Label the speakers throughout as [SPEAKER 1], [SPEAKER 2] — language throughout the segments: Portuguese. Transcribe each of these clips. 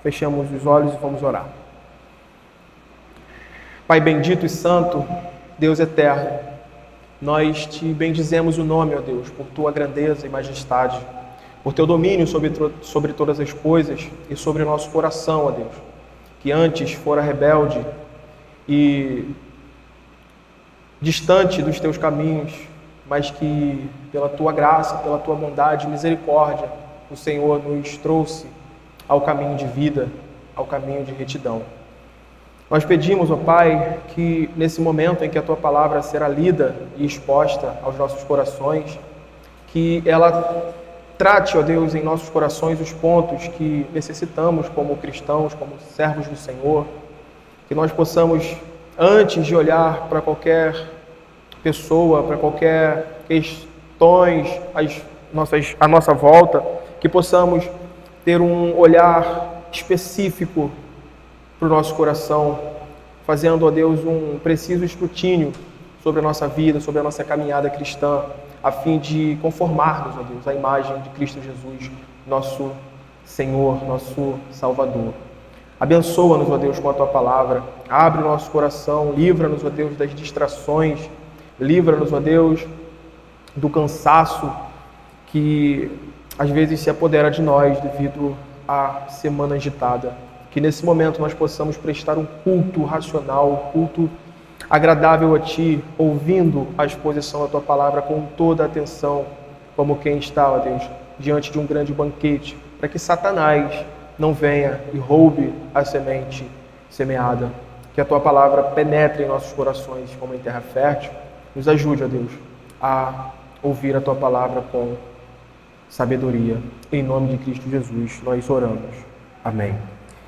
[SPEAKER 1] Fechamos os olhos e vamos orar. Pai bendito e santo, Deus eterno, nós te bendizemos o nome, ó Deus, por tua grandeza e majestade, por teu domínio sobre todas as coisas e sobre o nosso coração, ó Deus, que antes fora rebelde e distante dos teus caminhos, mas que pela tua graça, pela tua bondade e misericórdia, o Senhor nos trouxe ao caminho de vida, ao caminho de retidão. Nós pedimos, ó Pai, que nesse momento em que a Tua Palavra será lida e exposta aos nossos corações, que ela trate, ó Deus, em nossos corações os pontos que necessitamos como cristãos, como servos do Senhor, que nós possamos, antes de olhar para qualquer pessoa, para qualquer questões à nossa volta, que possamos ter um olhar específico para o nosso coração, fazendo, ó Deus, um preciso escrutínio sobre a nossa vida, sobre a nossa caminhada cristã, a fim de conformarmos, ó Deus, à imagem de Cristo Jesus, nosso Senhor, nosso Salvador. Abençoa-nos, ó Deus, com a Tua Palavra, abre o nosso coração, livra-nos, ó Deus, das distrações, livra-nos, ó Deus, do cansaço que às vezes se apodera de nós devido à semana agitada. Que nesse momento nós possamos prestar um culto racional, um culto agradável a Ti, ouvindo a exposição da Tua Palavra com toda a atenção, como quem está, ó Deus, diante de um grande banquete, para que Satanás não venha e roube a semente semeada. Que a Tua Palavra penetre em nossos corações como em terra fértil. Nos ajude, ó Deus, a ouvir a Tua Palavra com sabedoria. Em nome de Cristo Jesus, nós oramos. Amém.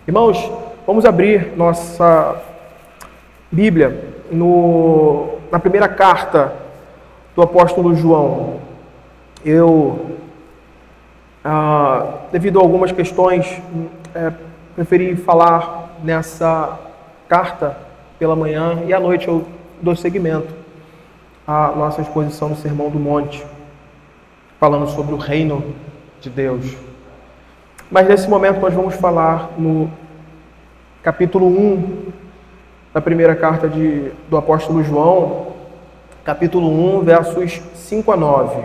[SPEAKER 1] Irmãos, vamos abrir nossa Bíblia na primeira carta do apóstolo João. Devido a algumas questões, preferi falar nessa carta pela manhã e à noite eu dou seguimento à nossa exposição no Sermão do Monte, falando sobre o reino de Deus. Mas nesse momento nós vamos falar no capítulo 1 da primeira carta do apóstolo João, capítulo 1, versos 5 a 9.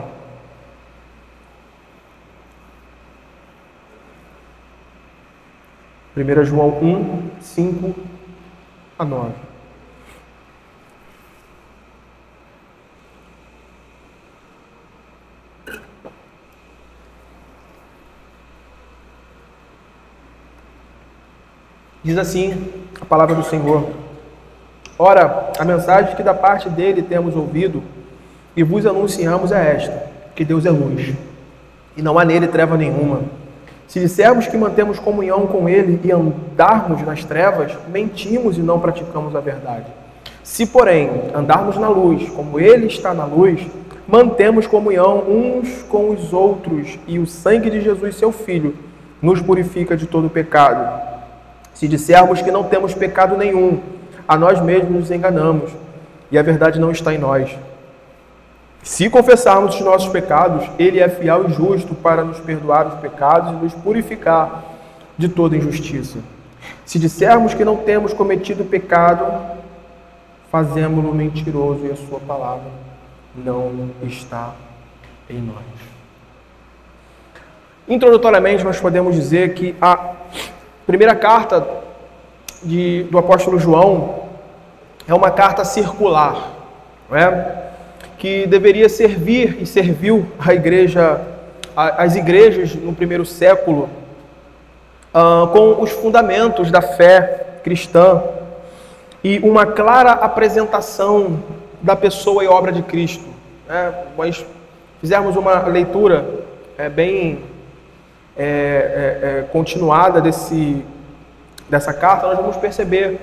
[SPEAKER 1] Primeira João 1, 5 a 9. Diz assim a palavra do Senhor: Ora, a mensagem que da parte dele temos ouvido e vos anunciamos é esta, que Deus é luz, e não há nele treva nenhuma. Se dissermos que mantemos comunhão com ele e andarmos nas trevas, mentimos e não praticamos a verdade. Se, porém, andarmos na luz, como ele está na luz, mantemos comunhão uns com os outros, e o sangue de Jesus, seu Filho, nos purifica de todo pecado. Se dissermos que não temos pecado nenhum, a nós mesmos nos enganamos, e a verdade não está em nós. Se confessarmos os nossos pecados, Ele é fiel e justo para nos perdoar os pecados e nos purificar de toda injustiça. Se dissermos que não temos cometido pecado, fazemo-lo mentiroso e a Sua palavra não está em nós. Introdutoriamente, nós podemos dizer que a primeira carta do apóstolo João é uma carta circular, não é? Que deveria servir e serviu às igrejas no primeiro século com os fundamentos da fé cristã e uma clara apresentação da pessoa e obra de Cristo. Nós fizermos uma leitura bem continuada dessa carta, nós vamos perceber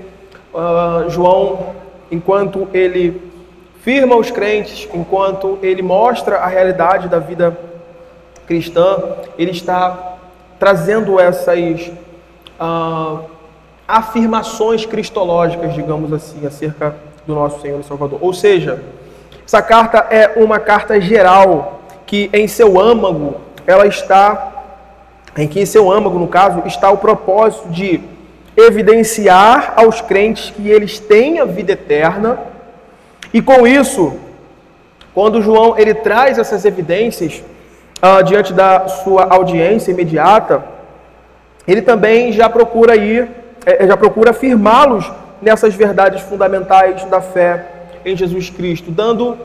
[SPEAKER 1] João, enquanto ele firma os crentes, enquanto ele mostra a realidade da vida cristã, ele está trazendo essas afirmações cristológicas, digamos assim, acerca do nosso Senhor e Salvador. Ou seja, essa carta é uma carta geral, que em seu âmago ela está em que em seu âmago, no caso, está o propósito de evidenciar aos crentes que eles têm a vida eterna, e com isso, quando João ele traz essas evidências diante da sua audiência imediata, ele também já procura afirmá-los nessas verdades fundamentais da fé em Jesus Cristo, dando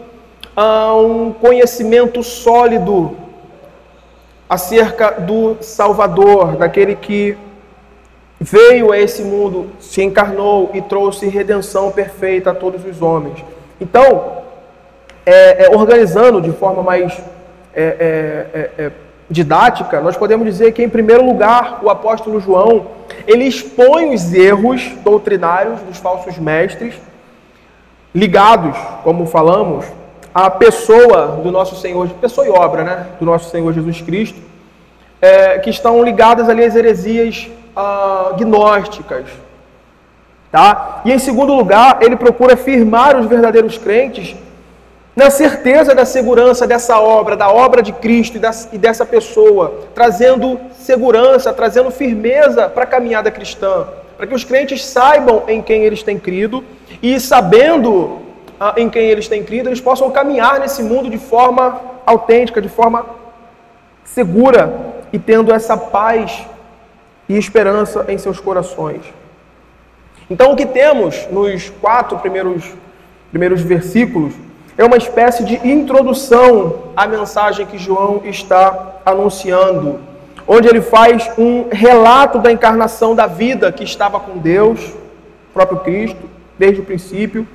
[SPEAKER 1] um conhecimento sólido acerca do Salvador, daquele que veio a esse mundo, se encarnou e trouxe redenção perfeita a todos os homens. Então, organizando de forma mais didática, nós podemos dizer que, em primeiro lugar, o apóstolo João, ele expõe os erros doutrinários dos falsos mestres, ligados, como falamos, à pessoa do nosso Senhor, pessoa e obra, né, do nosso Senhor Jesus Cristo, que estão ligadas ali às heresias gnósticas, tá? E em segundo lugar, ele procura firmar os verdadeiros crentes na certeza da segurança dessa obra, da obra de Cristo e dessa pessoa, trazendo segurança, trazendo firmeza para a caminhada cristã, para que os crentes saibam em quem eles têm crido e, sabendo em quem eles têm crido, eles possam caminhar nesse mundo de forma autêntica, de forma segura e tendo essa paz e esperança em seus corações. Então, o que temos nos 4 primeiros versículos é uma espécie de introdução à mensagem que João está anunciando, onde ele faz um relato da encarnação da vida que estava com Deus, o próprio Cristo, desde o princípio.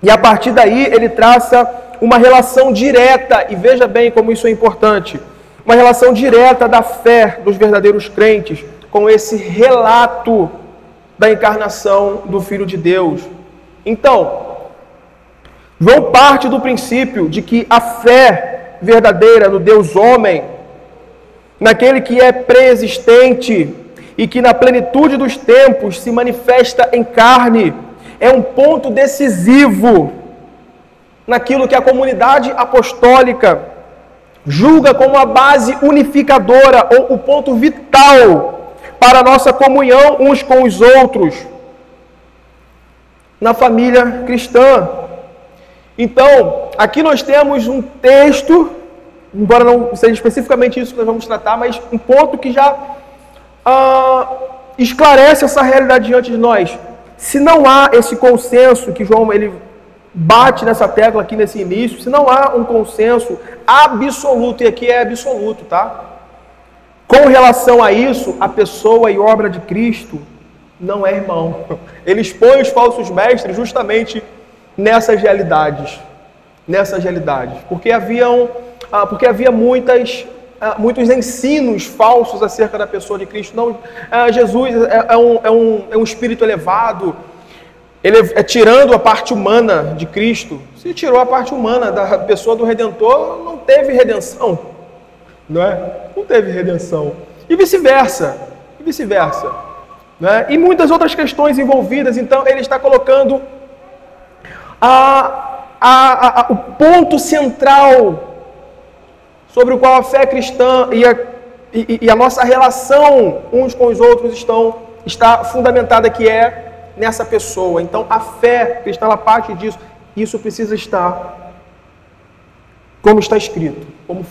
[SPEAKER 1] E a partir daí ele traça uma relação direta, e veja bem como isso é importante, uma relação direta da fé dos verdadeiros crentes com esse relato da encarnação do Filho de Deus. Então, João parte do princípio de que a fé verdadeira no Deus homem, naquele que é pré-existente e que na plenitude dos tempos se manifesta em carne, é um ponto decisivo naquilo que a comunidade apostólica julga como a base unificadora ou o ponto vital para a nossa comunhão uns com os outros na família cristã. Então, aqui nós temos um texto, embora não seja especificamente isso que nós vamos tratar, mas um ponto que já esclarece essa realidade diante de nós. Se não há esse consenso que João ele bate nessa tecla aqui nesse início, se não há um consenso absoluto, e aqui é absoluto, tá? Com relação a isso, a pessoa e obra de Cristo não é irmão. Ele expõe os falsos mestres justamente nessas realidades, porque havia muitos ensinos falsos acerca da pessoa de Cristo. Não, Jesus é um espírito elevado, ele tirando a parte humana de Cristo. Se tirou a parte humana da pessoa do Redentor, não teve redenção, não é? Não teve redenção. E vice-versa, né? E muitas outras questões envolvidas. Então ele está colocando o ponto central sobre o qual a fé cristã e a nossa relação uns com os outros está fundamentada, que é nessa pessoa. Então a fé cristã, ela parte disso. Isso precisa estar como está escrito, como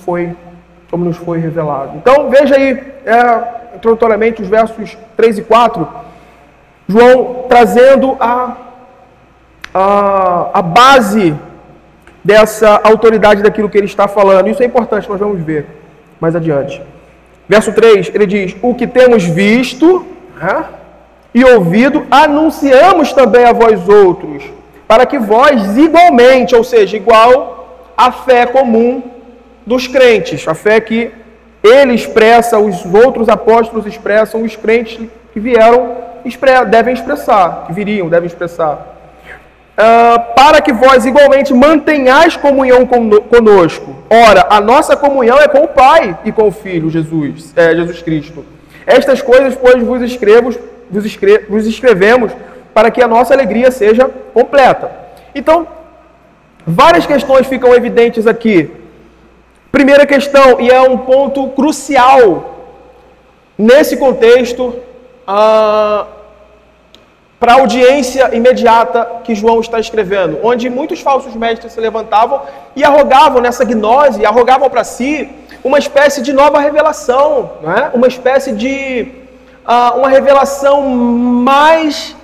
[SPEAKER 1] nos foi revelado. Então veja aí, introdutoriamente, os versos 3 e 4, João trazendo a base dessa autoridade daquilo que ele está falando. Isso é importante, nós vamos ver mais adiante. Verso 3, ele diz: o que temos visto e ouvido, anunciamos também a vós outros, para que vós igualmente, ou seja, igual à fé comum dos crentes, a fé que ele expressa, os outros apóstolos expressam, os crentes que vieram devem expressar, para que vós igualmente mantenhais comunhão conosco. Ora, a nossa comunhão é com o Pai e com o Filho, Jesus Cristo. Estas coisas, pois, vos escrevemos para que a nossa alegria seja completa. Então, várias questões ficam evidentes aqui. Primeira questão, e é um ponto crucial nesse contexto, para a audiência imediata que João está escrevendo, onde muitos falsos mestres se levantavam e arrogavam nessa gnose, arrogavam para si uma espécie de nova revelação, não é? Uma espécie de uma revelação mais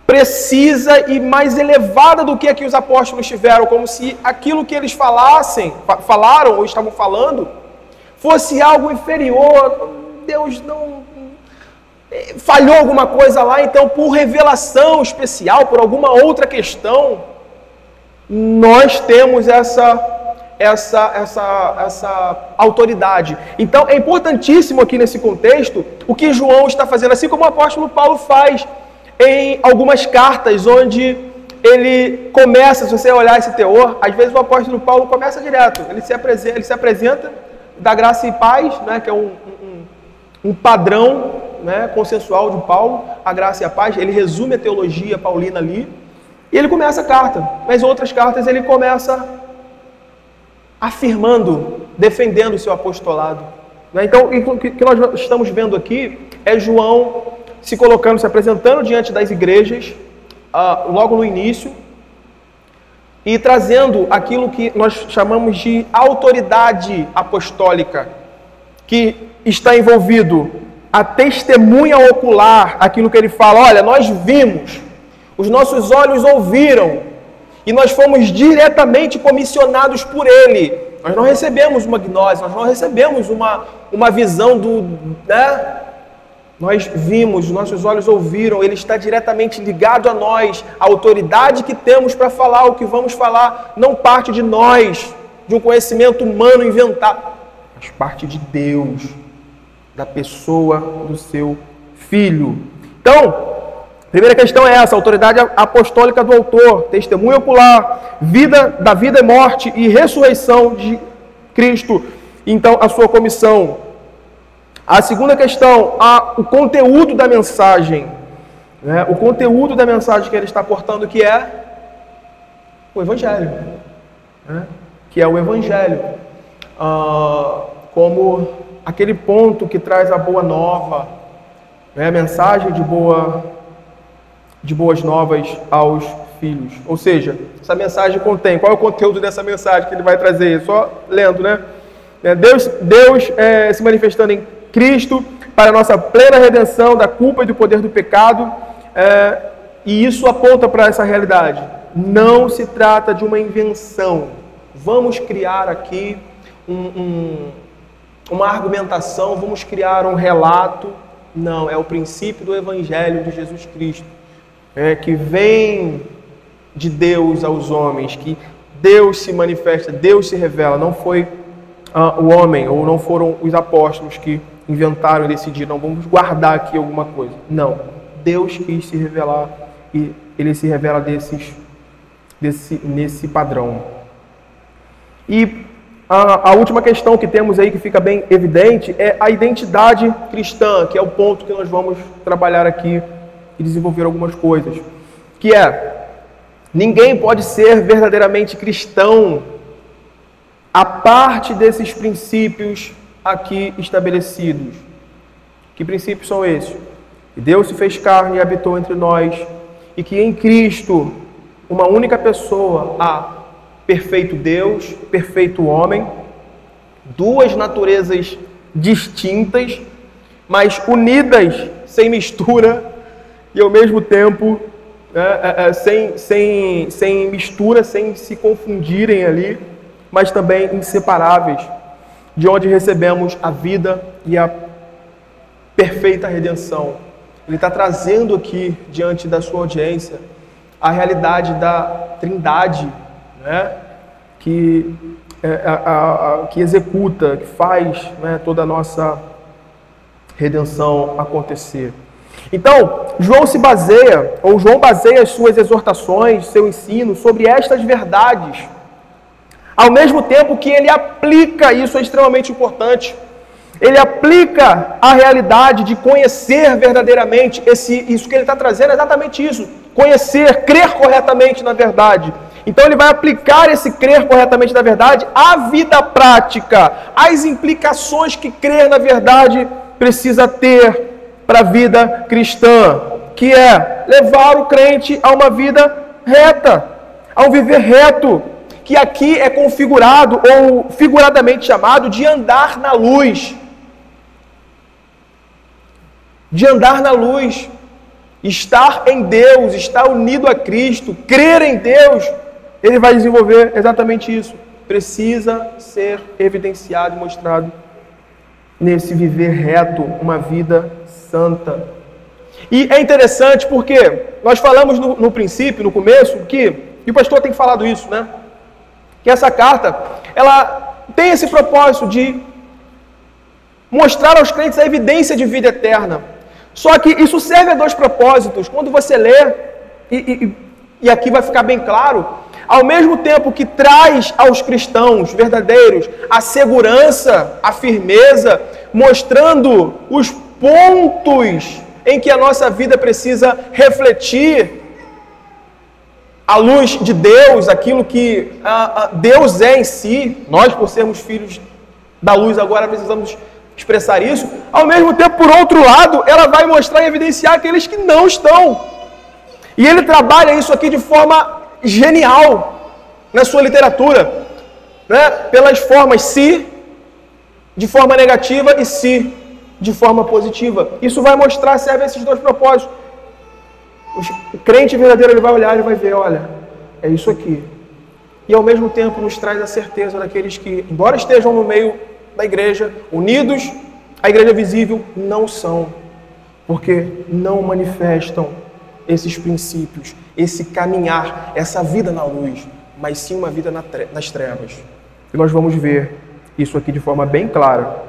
[SPEAKER 1] precisa e mais elevada do que os apóstolos tiveram, como se aquilo que eles falaram ou estavam falando, fosse algo inferior. Deus não falhou alguma coisa lá, então por revelação especial, por alguma outra questão, nós temos essa autoridade. Então é importantíssimo aqui nesse contexto o que João está fazendo, assim como o apóstolo Paulo faz em algumas cartas, onde ele começa, se você olhar esse teor, às vezes o apóstolo Paulo começa direto, ele se apresenta, da graça e paz, né, que é um padrão, né, consensual de Paulo, a graça e a paz. Ele resume a teologia paulina ali, e ele começa a carta. Mas outras cartas ele começa afirmando, defendendo o seu apostolado. Né? Então, o que nós estamos vendo aqui é João se colocando, se apresentando diante das igrejas, logo no início, e trazendo aquilo que nós chamamos de autoridade apostólica, que está envolvido a testemunha ocular, aquilo que ele fala, olha, nós vimos, os nossos olhos ouviram, e nós fomos diretamente comissionados por ele. Nós não recebemos uma gnose, nós não recebemos uma visão né? Nós vimos, nossos olhos ouviram, ele está diretamente ligado a nós. A autoridade que temos para falar o que vamos falar não parte de nós, de um conhecimento humano inventado, mas parte de Deus, da pessoa do seu Filho. Então, a primeira questão é essa, a autoridade apostólica do autor, testemunho ocular, da vida e morte e ressurreição de Cristo. Então, a sua comissão. A segunda questão, o conteúdo da mensagem. Né? O conteúdo da mensagem que ele está portando, que é o Evangelho. Né? Que é o Evangelho. Como aquele ponto que traz a boa nova, né? A mensagem de boas novas aos filhos. Ou seja, essa mensagem contém, qual é o conteúdo dessa mensagem que ele vai trazer? Só lendo, né? Deus se manifestando em Cristo para a nossa plena redenção da culpa e do poder do pecado, e isso aponta para essa realidade. Não se trata de uma invenção. Vamos criar aqui uma argumentação, vamos criar um relato. Não, é o princípio do Evangelho de Jesus Cristo, que vem de Deus aos homens, que Deus se manifesta, Deus se revela. Não foi o homem, ou não foram os apóstolos que inventaram e decidiram, não, vamos guardar aqui alguma coisa. Não, Deus quis se revelar e ele se revela nesse padrão. E a última questão que temos aí, que fica bem evidente, é a identidade cristã, que é o ponto que nós vamos trabalhar aqui e desenvolver algumas coisas. Que é, ninguém pode ser verdadeiramente cristão a parte desses princípios aqui estabelecidos. Que princípios são esses? Que Deus se fez carne e habitou entre nós, e que em Cristo, uma única pessoa, há perfeito Deus, perfeito homem, duas naturezas distintas, mas unidas, sem mistura, e ao mesmo tempo sem mistura, sem se confundirem ali, mas também inseparáveis, de onde recebemos a vida e a perfeita redenção. Ele está trazendo aqui, diante da sua audiência, a realidade da Trindade, né? que executa, que faz, né, toda a nossa redenção acontecer. Então, João baseia as suas exortações, seu ensino, sobre estas verdades, ao mesmo tempo que ele aplica, isso é extremamente importante, ele aplica a realidade de conhecer verdadeiramente, isso que ele está trazendo é exatamente isso, conhecer, crer corretamente na verdade. Então ele vai aplicar esse crer corretamente na verdade à vida prática, às implicações que crer na verdade precisa ter para a vida cristã, que é levar o crente a uma vida reta, a um viver reto, que aqui é configurado ou figuradamente chamado de andar na luz. De andar na luz, estar em Deus, estar unido a Cristo, crer em Deus, ele vai desenvolver exatamente isso. Precisa ser evidenciado e mostrado nesse viver reto, uma vida santa. E é interessante porque nós falamos no princípio, no começo, e o pastor tem falado isso, né? Que essa carta, ela tem esse propósito de mostrar aos crentes a evidência de vida eterna. Só que isso serve a dois propósitos. Quando você lê, e aqui vai ficar bem claro, ao mesmo tempo que traz aos cristãos verdadeiros a segurança, a firmeza, mostrando os pontos em que a nossa vida precisa refletir a luz de Deus, aquilo que Deus é em si. Nós, por sermos filhos da luz, agora precisamos expressar isso. Ao mesmo tempo, por outro lado, ela vai mostrar e evidenciar aqueles que não estão. E ele trabalha isso aqui de forma genial na sua literatura, né? Pelas formas se, de forma negativa, e se, de forma positiva. Isso vai mostrar, serve a esses dois propósitos. O crente verdadeiro, ele vai olhar e vai ver, olha, é isso aqui. E ao mesmo tempo nos traz a certeza daqueles que, embora estejam no meio da igreja, unidos à igreja visível, não são, porque não manifestam esses princípios, esse caminhar, essa vida na luz, mas sim uma vida nas trevas. E nós vamos ver isso aqui de forma bem clara.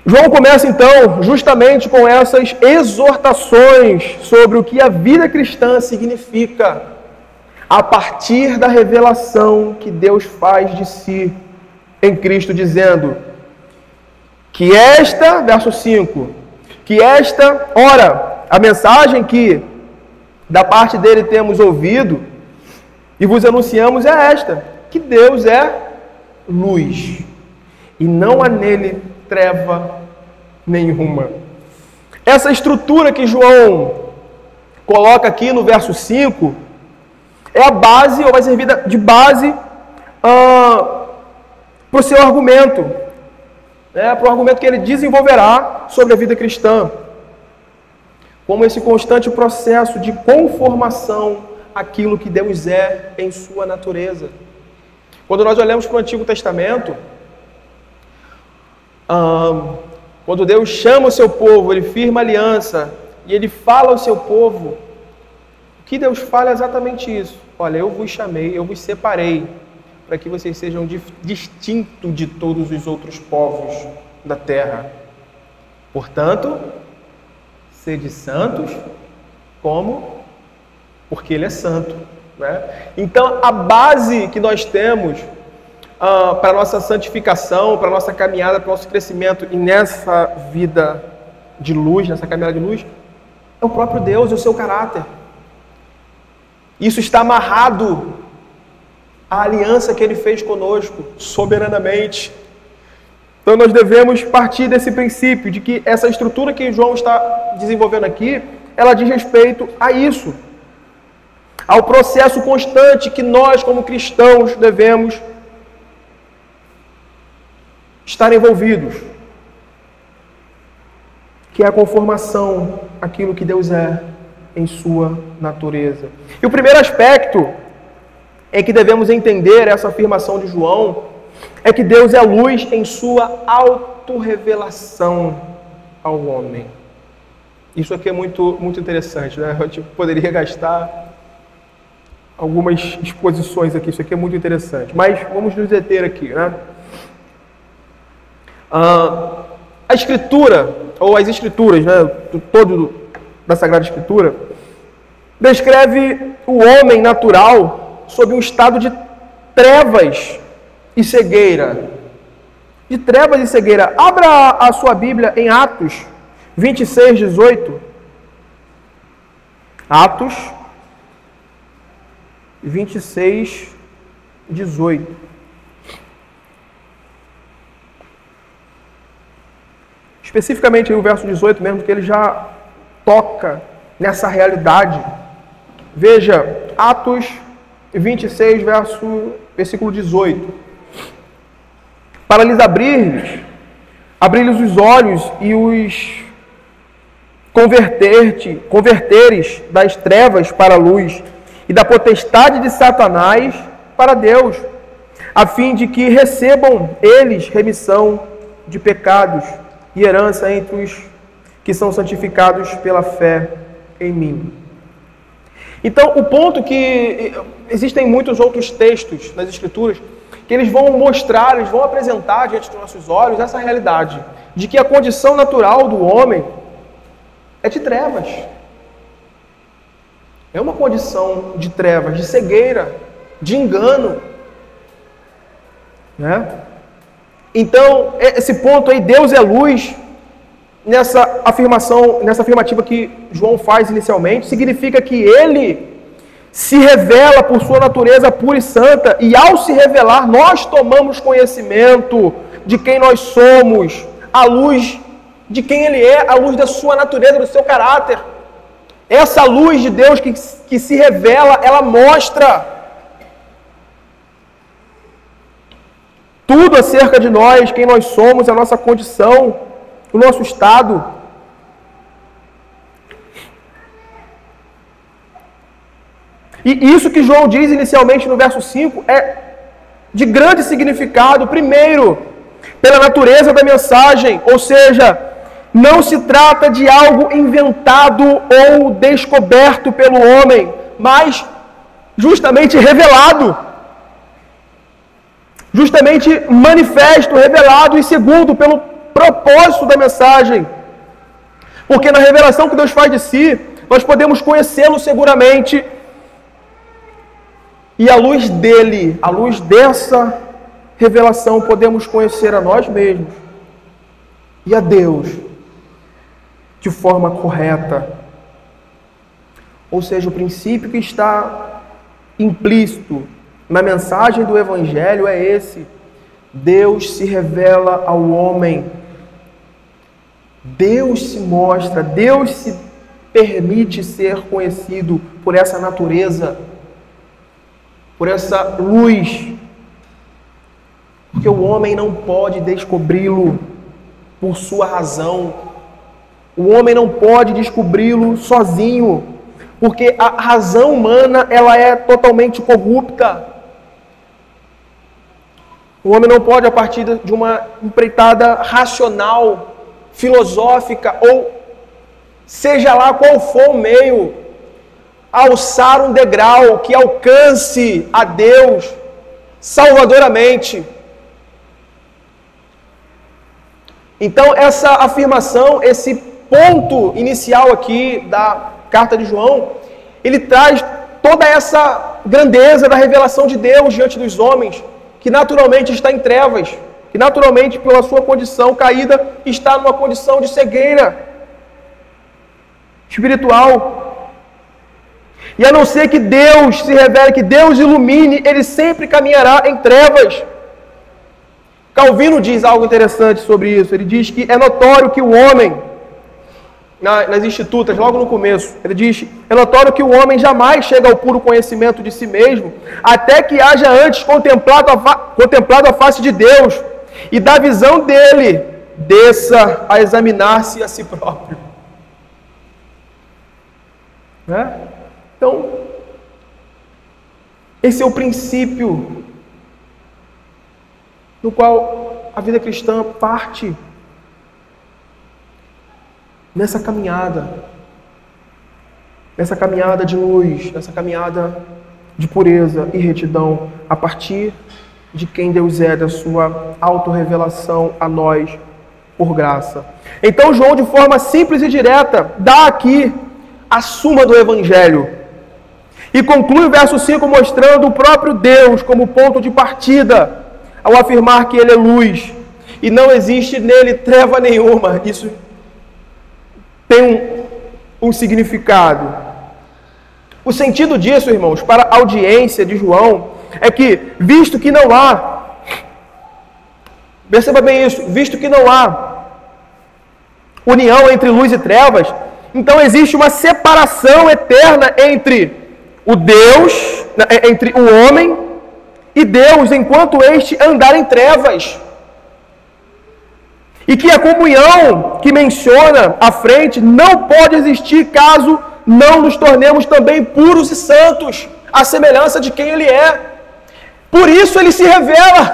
[SPEAKER 1] João começa então justamente com essas exortações sobre o que a vida cristã significa a partir da revelação que Deus faz de si em Cristo, dizendo que esta, verso 5, que esta, ora, a mensagem que da parte dele temos ouvido e vos anunciamos é esta, que Deus é luz e não há nele treva nenhuma. Essa estrutura que João coloca aqui no verso 5 é a base, ou vai servir de base para o seu argumento, para o argumento que ele desenvolverá sobre a vida cristã, como esse constante processo de conformação àquilo que Deus é em sua natureza. Quando nós olhamos para o Antigo Testamento, quando Deus chama o seu povo, Ele firma aliança, e Ele fala ao seu povo, o que Deus fala é exatamente isso. Olha, eu vos chamei, eu vos separei, para que vocês sejam distintos de todos os outros povos da terra. Portanto, sede santos, como? Porque Ele é santo. Né? Então, a base que nós temos para a nossa santificação, para a nossa caminhada, para o nosso crescimento e nessa vida de luz, nessa caminhada de luz, é o próprio Deus e o seu caráter. Isso está amarrado à aliança que Ele fez conosco, soberanamente. Então nós devemos partir desse princípio, de que essa estrutura que João está desenvolvendo aqui, ela diz respeito a isso, ao processo constante que nós, como cristãos, devemos estar envolvidos, que é a conformação àquilo que Deus é em sua natureza. E o primeiro aspecto em que devemos entender essa afirmação de João é que Deus é luz em sua autorrevelação ao homem. Isso aqui é muito, muito interessante, né? Eu poderia gastar algumas exposições aqui, isso aqui é muito interessante, mas vamos nos deter aqui, né? A Escritura, ou as Escrituras, né, todo da Sagrada Escritura, descreve o homem natural sob um estado de trevas e cegueira. De trevas e cegueira. Abra a sua Bíblia em Atos 26, 18. Atos 26, 18. especificamente aí o verso 18 mesmo, que ele já toca nessa realidade. Veja, Atos 26, versículo 18. Para lhes abrir-lhes os olhos e os converteres das trevas para a luz e da potestade de Satanás para Deus, a fim de que recebam eles remissão de pecados e herança entre os que são santificados pela fé em mim. Então, o ponto que existem muitos outros textos nas Escrituras que eles vão mostrar, eles vão apresentar diante dos nossos olhos essa realidade de que a condição natural do homem é de trevas. É uma condição de trevas, de cegueira, de engano. Né? Então, esse ponto aí, Deus é luz, nessa afirmativa que João faz inicialmente, significa que Ele se revela por sua natureza pura e santa, e ao se revelar, nós tomamos conhecimento de quem nós somos, à luz de quem Ele é, à luz da sua natureza, do seu caráter. Essa luz de Deus que se revela, ela mostra tudo acerca de nós, quem nós somos, a nossa condição, o nosso estado. E isso que João diz inicialmente no verso 5 é de grande significado. Primeiro, pela natureza da mensagem, ou seja, não se trata de algo inventado ou descoberto pelo homem, mas justamente revelado, justamente manifesto, revelado, e segundo, pelo propósito da mensagem. Porque na revelação que Deus faz de si, nós podemos conhecê-lo seguramente, e à luz dele, à luz dessa revelação, podemos conhecer a nós mesmos e a Deus de forma correta. Ou seja, o princípio que está implícito na mensagem do Evangelho é esse: Deus se revela ao homem, Deus se mostra, Deus se permite ser conhecido por essa natureza, por essa luz, porque o homem não pode descobri-lo por sua razão, o homem não pode descobri-lo sozinho, porque a razão humana ela é totalmente corrupta. O homem não pode, a partir de uma empreitada racional, filosófica, ou seja lá qual for o meio, alçar um degrau que alcance a Deus salvadoramente. Então, essa afirmação, esse ponto inicial aqui da carta de João, ele traz toda essa grandeza da revelação de Deus diante dos homens, que naturalmente está em trevas, que naturalmente, pela sua condição caída, está numa condição de cegueira espiritual. E a não ser que Deus se revele, que Deus ilumine, ele sempre caminhará em trevas. Calvino diz algo interessante sobre isso. Ele diz que é notório que o homem, nas Institutas, logo no começo, ele diz: é notório que o homem jamais chega ao puro conhecimento de si mesmo, até que haja antes contemplado a face de Deus, e da visão dele desça a examinar-se a si próprio. Né? Então, esse é o princípio no qual a vida cristã parte nessa caminhada de luz, nessa caminhada de pureza e retidão, a partir de quem Deus é, da sua autorrevelação a nós por graça. Então João, de forma simples e direta, dá aqui a suma do Evangelho. E conclui o verso 5 mostrando o próprio Deus como ponto de partida, ao afirmar que Ele é luz e não existe nele treva nenhuma. Isso tem um significado. O sentido disso, irmãos, para a audiência de João, é que, visto que não há, perceba bem isso, visto que não há união entre luz e trevas, então existe uma separação eterna entre entre o homem e Deus, enquanto este andar em trevas. E que a comunhão que menciona à frente não pode existir caso não nos tornemos também puros e santos, à semelhança de quem Ele é. Por isso Ele se revela.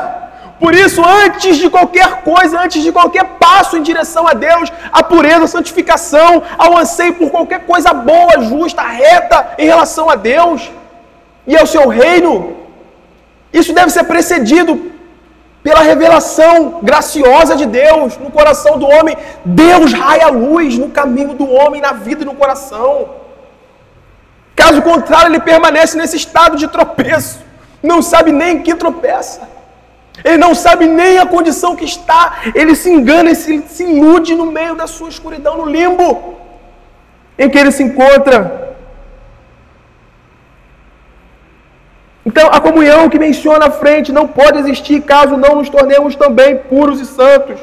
[SPEAKER 1] Por isso, antes de qualquer coisa, antes de qualquer passo em direção a Deus, a pureza, a santificação, ao anseio por qualquer coisa boa, justa, reta em relação a Deus e ao seu reino, isso deve ser precedido pela revelação graciosa de Deus no coração do homem. Deus raia a luz no caminho do homem, na vida e no coração. Caso contrário, ele permanece nesse estado de tropeço. Não sabe nem em que tropeça. Ele não sabe nem a condição que está. Ele se engana e se ilude no meio da sua escuridão, no limbo em que ele se encontra. Então, a comunhão que menciona à frente não pode existir caso não nos tornemos também puros e santos.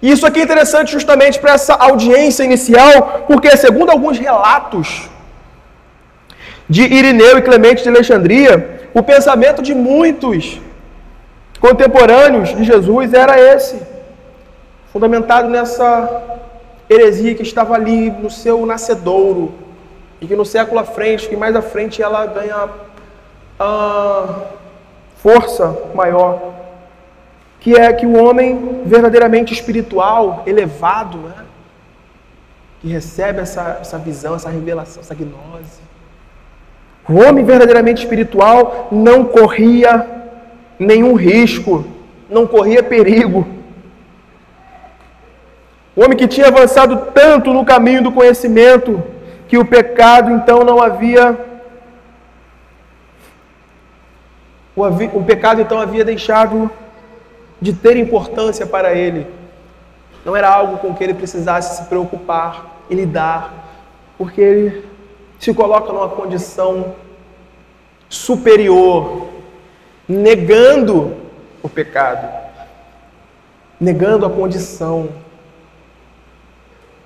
[SPEAKER 1] E isso aqui é interessante justamente para essa audiência inicial, porque segundo alguns relatos de Irineu e Clemente de Alexandria, o pensamento de muitos contemporâneos de Jesus era esse, fundamentado nessa heresia que estava ali no seu nascedouro, e que no século à frente, que mais à frente ela ganha força maior, que é que o homem verdadeiramente espiritual, elevado, né, que recebe essa visão, essa revelação, essa gnose, o homem verdadeiramente espiritual não corria nenhum risco, não corria perigo. O homem que tinha avançado tanto no caminho do conhecimento, que o pecado então não havia... O pecado então havia deixado de ter importância para ele. Não era algo com que ele precisasse se preocupar e lidar, porque ele se coloca numa condição superior, negando o pecado, negando a condição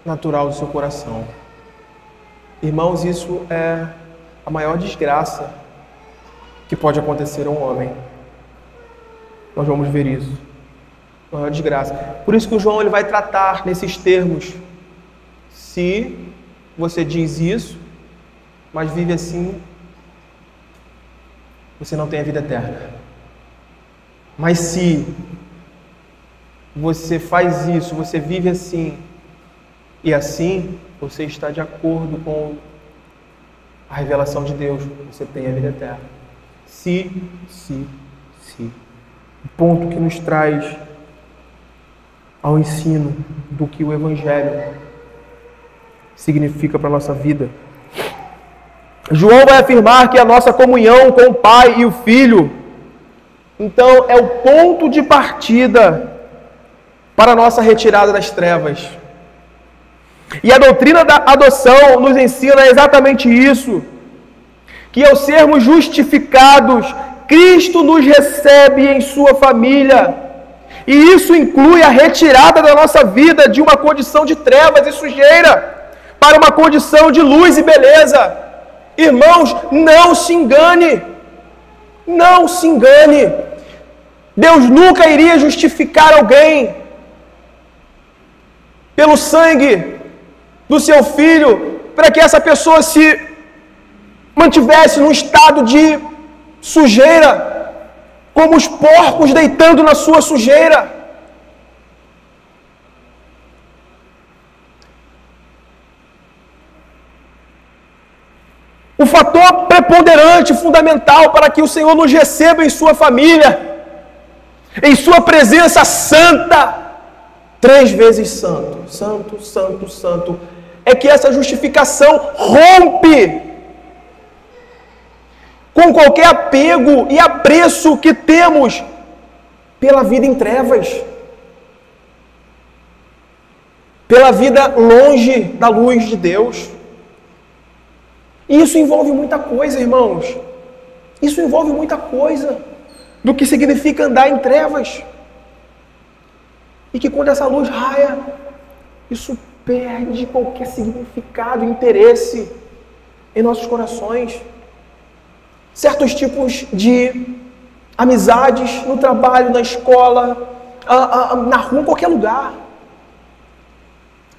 [SPEAKER 1] natural do seu coração. Irmãos, isso é a maior desgraça que pode acontecer a um homem. Nós vamos ver isso. A maior desgraça. Por isso que o João ele vai tratar nesses termos. Se você diz isso, mas vive assim, você não tem a vida eterna. Mas se você faz isso, você vive assim, e assim, você está de acordo com a revelação de Deus, você tem a vida eterna. Se. O ponto que nos traz ao ensino do que o Evangelho significa para a nossa vida. João vai afirmar que a nossa comunhão com o Pai e o Filho, então, é o ponto de partida para a nossa retirada das trevas. E a doutrina da adoção nos ensina exatamente isso, que ao sermos justificados, Cristo nos recebe em sua família. E isso inclui a retirada da nossa vida de uma condição de trevas e sujeira para uma condição de luz e beleza. Irmãos, não se engane. Não se engane. Deus nunca iria justificar alguém pelo sangue do seu Filho para que essa pessoa se mantivesse num estado de sujeira, como os porcos deitando na sua sujeira. O fator preponderante, fundamental para que o Senhor nos receba em sua família, em sua presença santa, 3 vezes santo, santo, santo, santo, é que essa justificação rompe com qualquer apego e apreço que temos pela vida em trevas, pela vida longe da luz de Deus. E isso envolve muita coisa, irmãos. Isso envolve muita coisa do que significa andar em trevas. E que quando essa luz raia, isso perde qualquer significado, interesse em nossos corações. Certos tipos de amizades no trabalho, na escola, na rua, em qualquer lugar.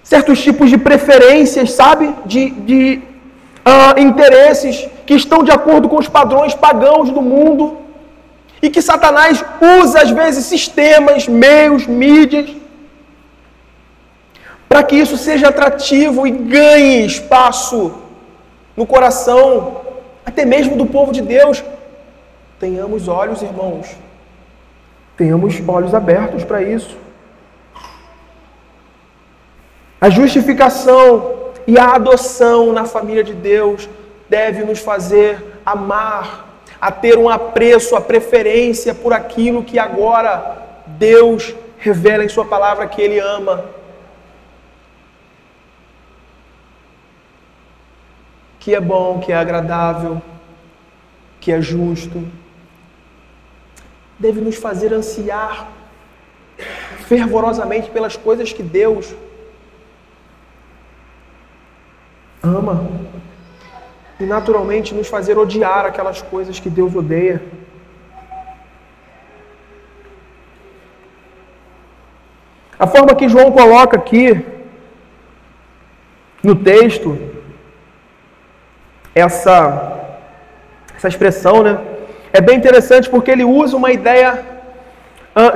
[SPEAKER 1] Certos tipos de preferências, sabe? De interesses que estão de acordo com os padrões pagãos do mundo e que Satanás usa, às vezes, sistemas, meios, mídias, para que isso seja atrativo e ganhe espaço no coração, até mesmo do povo de Deus. Tenhamos olhos, irmãos. Tenhamos olhos abertos para isso. A justificação e a adoção na família de Deus deve nos fazer amar, a ter um apreço, a preferência por aquilo que agora Deus revela em sua palavra que Ele ama. Que é bom, que é agradável, que é justo. Deve nos fazer ansiar fervorosamente pelas coisas que Deus ama. E naturalmente nos fazer odiar aquelas coisas que Deus odeia. A forma que João coloca aqui no texto, essa expressão, né? É bem interessante porque ele usa uma ideia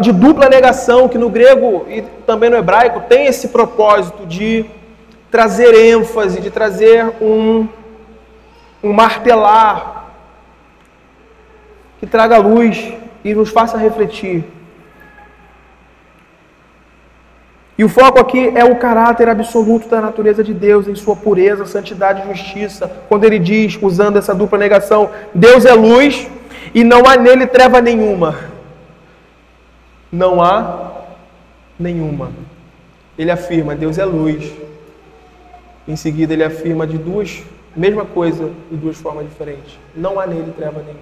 [SPEAKER 1] de dupla negação, que no grego e também no hebraico tem esse propósito de trazer ênfase, de trazer um martelar, que traga luz e nos faça refletir. E o foco aqui é o caráter absoluto da natureza de Deus em sua pureza, santidade e justiça. Quando ele diz, usando essa dupla negação, Deus é luz e não há nele treva nenhuma. Não há nenhuma. Ele afirma, Deus é luz. Em seguida ele afirma de mesma coisa de duas formas diferentes. Não há nele treva nenhuma.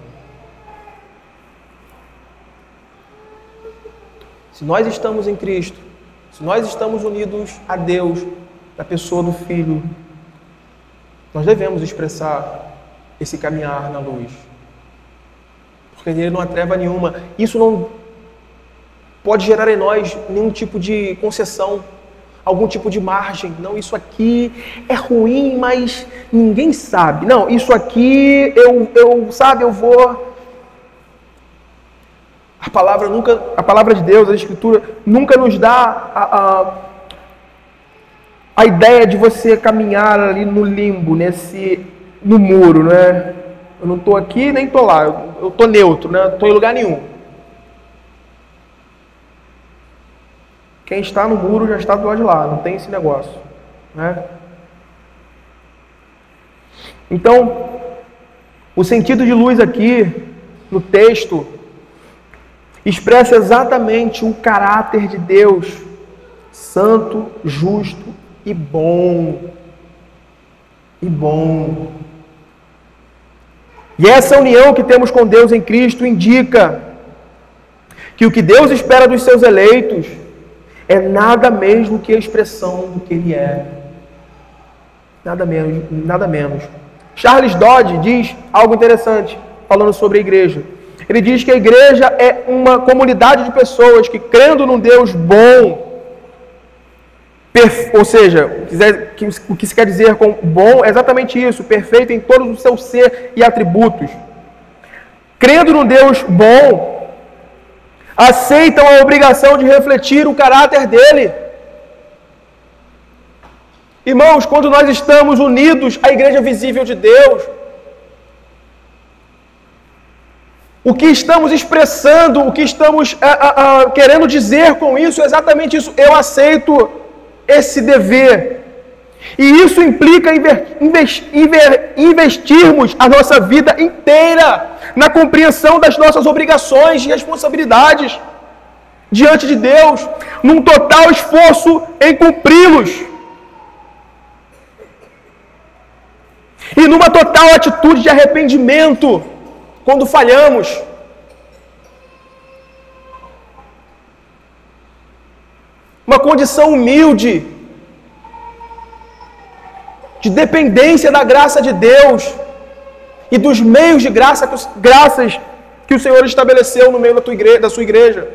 [SPEAKER 1] Se nós estamos em Cristo, se nós estamos unidos a Deus, na pessoa do Filho, nós devemos expressar esse caminhar na luz. Porque nele não há treva nenhuma. Isso não pode gerar em nós nenhum tipo de concessão, algum tipo de margem. Não, isso aqui é ruim, mas ninguém sabe. Não, isso aqui eu vou... A palavra de Deus, a Escritura, nunca nos dá a ideia de você caminhar ali no limbo, no muro, né? Eu não estou aqui nem estou lá, eu estou neutro, né? Não estou em lugar nenhum. Quem está no muro já está do lado de lá, não tem esse negócio, né? Então, o sentido de luz aqui, no texto, expressa exatamente o caráter de Deus, santo, justo e bom. E bom. E essa união que temos com Deus em Cristo indica que o que Deus espera dos seus eleitos é nada menos do que a expressão do que Ele é. Nada menos. Charles Dodd diz algo interessante, falando sobre a igreja. Ele diz que a igreja é uma comunidade de pessoas que, crendo num Deus bom, ou seja, o que se quer dizer com bom é exatamente isso, perfeito em todo o seu ser e atributos. Crendo num Deus bom, aceitam a obrigação de refletir o caráter dele. Irmãos, quando nós estamos unidos à igreja visível de Deus, o que estamos expressando, o que estamos querendo dizer com isso é exatamente isso. Eu aceito esse dever. E isso implica investirmos a nossa vida inteira na compreensão das nossas obrigações e responsabilidades diante de Deus, num total esforço em cumpri-los. E numa total atitude de arrependimento quando falhamos. Uma condição humilde de dependência da graça de Deus e dos meios de graças que o Senhor estabeleceu no meio da sua igreja.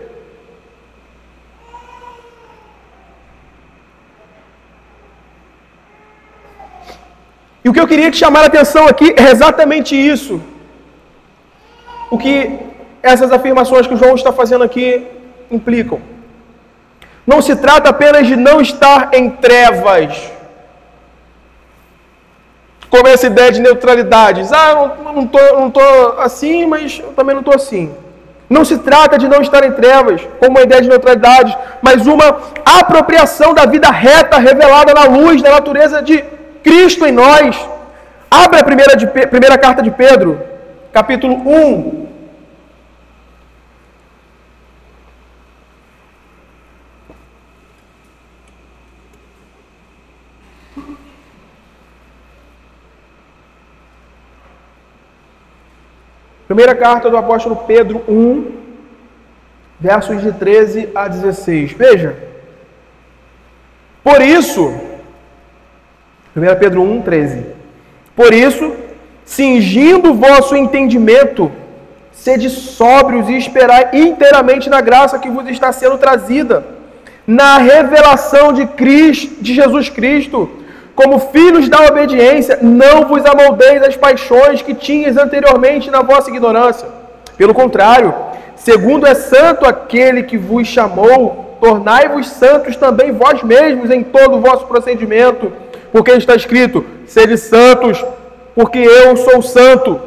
[SPEAKER 1] E o que eu queria te chamar a atenção aqui é exatamente isso. O que essas afirmações que o João está fazendo aqui implicam. Não se trata apenas de não estar em trevas, como essa ideia de neutralidade. Eu não estou assim, mas eu também não estou assim. Não se trata de não estar em trevas, como uma ideia de neutralidade, mas uma apropriação da vida reta revelada na luz da natureza de Cristo em nós. Abra a primeira carta de Pedro, capítulo 1. Primeira carta do apóstolo Pedro 1, versos de 13 a 16. Veja. Por isso, 1 Pedro 1, 13. Por isso, cingindo o vosso entendimento, sede sóbrios e esperai inteiramente na graça que vos está sendo trazida, na revelação de Jesus Cristo. Como filhos da obediência, não vos amoldeis as paixões que tinhas anteriormente na vossa ignorância. Pelo contrário, segundo é santo aquele que vos chamou, tornai-vos santos também vós mesmos em todo o vosso procedimento, porque está escrito, sede santos, porque eu sou santo.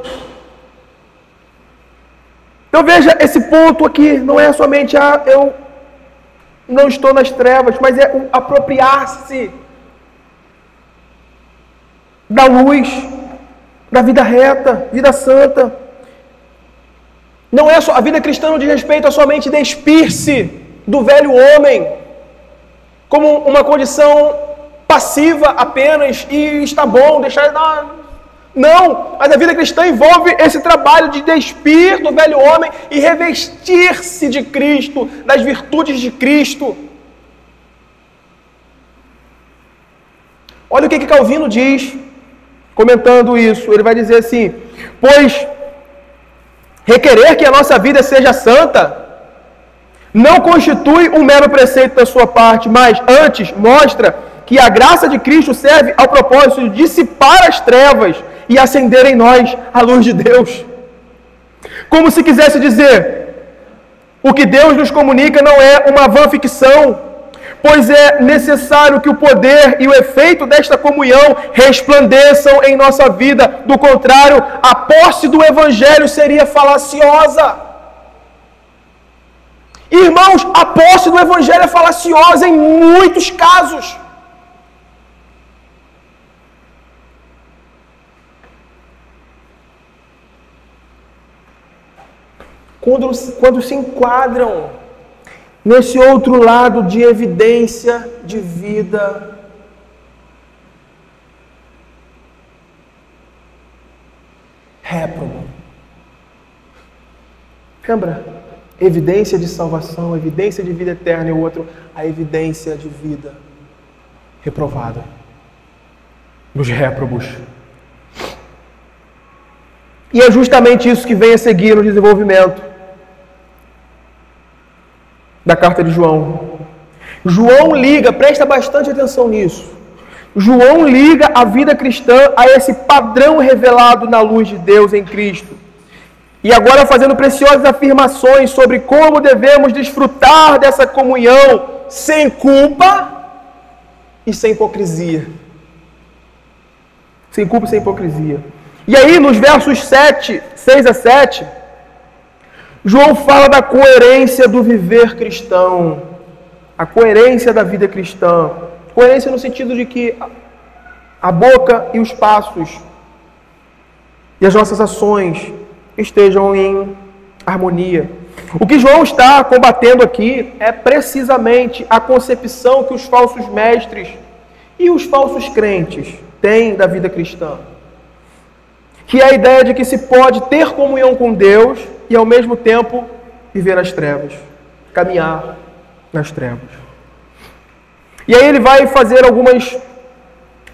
[SPEAKER 1] Então veja, esse ponto aqui não é somente eu não estou nas trevas, mas é o apropriar-se da luz, da vida reta, vida santa. Não é só, a vida cristã não diz respeito a somente despir-se do velho homem como uma condição passiva apenas e está bom, deixar... Não, mas a vida cristã envolve esse trabalho de despir do velho homem e revestir-se de Cristo, das virtudes de Cristo. Olha o que Calvino diz, comentando isso. Ele vai dizer assim: pois requerer que a nossa vida seja santa não constitui um mero preceito da sua parte, mas antes mostra que a graça de Cristo serve ao propósito de dissipar as trevas e acender em nós a luz de Deus. Como se quisesse dizer, o que Deus nos comunica não é uma vã ficção, pois é necessário que o poder e o efeito desta comunhão resplandeçam em nossa vida. Do contrário, a posse do Evangelho seria falaciosa. Irmãos, a posse do Evangelho é falaciosa em muitos casos. Quando se enquadram nesse outro lado de evidência de vida réprobo. Lembra? Evidência de salvação, evidência de vida eterna, e o outro, a evidência de vida reprovada. Dos réprobos. E é justamente isso que vem a seguir no desenvolvimento da carta de João. João liga, presta bastante atenção nisso. João liga a vida cristã a esse padrão revelado na luz de Deus em Cristo. E agora fazendo preciosas afirmações sobre como devemos desfrutar dessa comunhão sem culpa e sem hipocrisia. Sem culpa e sem hipocrisia. E aí, nos versos 6 a 7, João fala da coerência do viver cristão, a coerência da vida cristã. Coerência no sentido de que a boca e os passos e as nossas ações estejam em harmonia. O que João está combatendo aqui é precisamente a concepção que os falsos mestres e os falsos crentes têm da vida cristã. Que é a ideia de que se pode ter comunhão com Deus e ao mesmo tempo viver nas trevas, caminhar nas trevas. E aí ele vai fazer algumas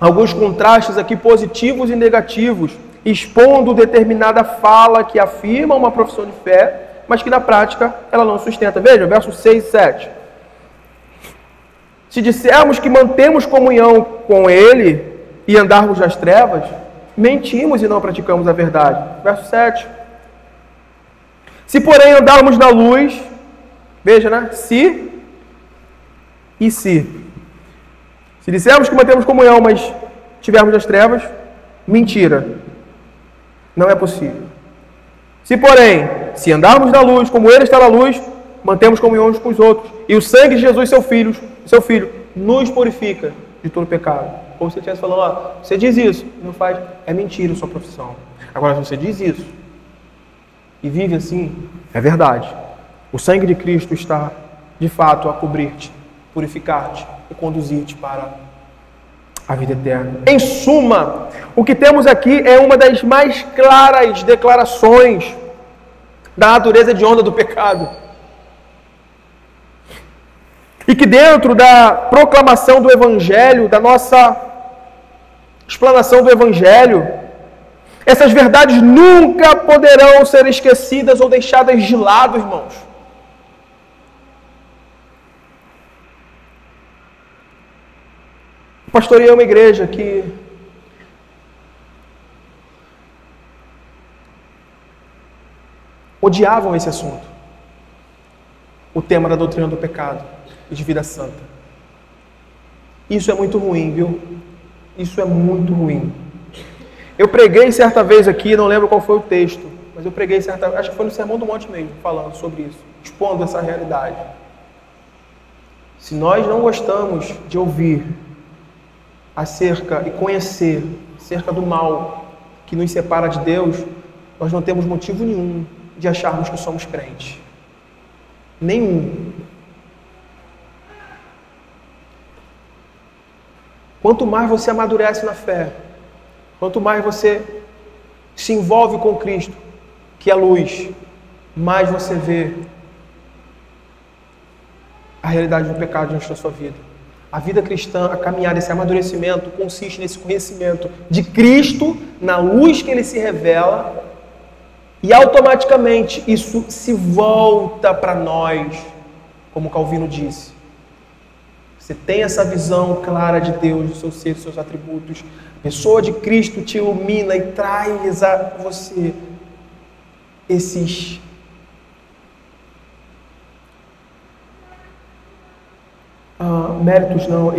[SPEAKER 1] alguns contrastes aqui positivos e negativos, expondo determinada fala que afirma uma profissão de fé, mas que na prática ela não sustenta. Veja, versos 6 e 7. Se dissermos que mantemos comunhão com Ele e andarmos nas trevas, mentimos e não praticamos a verdade. Verso 7. Se porém andarmos na luz, veja, né? Se e se. Se dissermos que mantemos comunhão, mas estivermos nas trevas, mentira. Não é possível. Se porém, se andarmos na luz, como Ele está na luz, mantemos comunhão uns com os outros. E o sangue de Jesus, seu Filho, nos purifica de todo pecado. Como se ele estivesse falando, ó, você diz isso, não faz, é mentira a sua profissão. Agora, se você diz isso e vive assim, é verdade. O sangue de Cristo está, de fato, a cobrir-te, purificar-te e conduzir-te para a vida eterna. Em suma, o que temos aqui é uma das mais claras declarações da natureza hedionda do pecado. E que dentro da proclamação do Evangelho, da nossa explanação do Evangelho, essas verdades nunca poderão ser esquecidas ou deixadas de lado, irmãos. Pastoreei uma igreja que odiavam esse assunto, o tema da doutrina do pecado e de vida santa. Isso é muito ruim, viu? Isso é muito ruim. Eu preguei certa vez aqui, não lembro qual foi o texto, mas eu preguei certa vez, acho que foi no Sermão do Monte mesmo, falando sobre isso, expondo essa realidade. Se nós não gostamos de ouvir acerca e conhecer acerca do mal que nos separa de Deus, nós não temos motivo nenhum de acharmos que somos crentes. Nenhum. Quanto mais você amadurece na fé, quanto mais você se envolve com Cristo, que é a luz, mais você vê a realidade do pecado diante da sua vida. A vida cristã, a caminhada, esse amadurecimento consiste nesse conhecimento de Cristo, na luz que Ele se revela, e automaticamente isso se volta para nós, como Calvino disse. Você tem essa visão clara de Deus, do seu ser, dos seus atributos. A pessoa de Cristo te ilumina e traz a você esses méritos, não,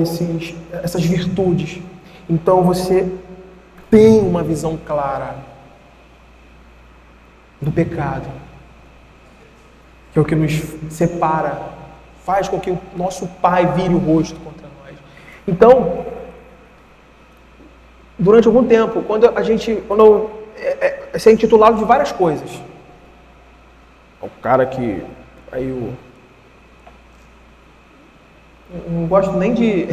[SPEAKER 1] essas virtudes. Então você tem uma visão clara do pecado, que é o que nos separa, faz com que o nosso Pai vire o rosto contra nós. Então, durante algum tempo, quando é intitulado de várias coisas, o cara que aí não gosto nem de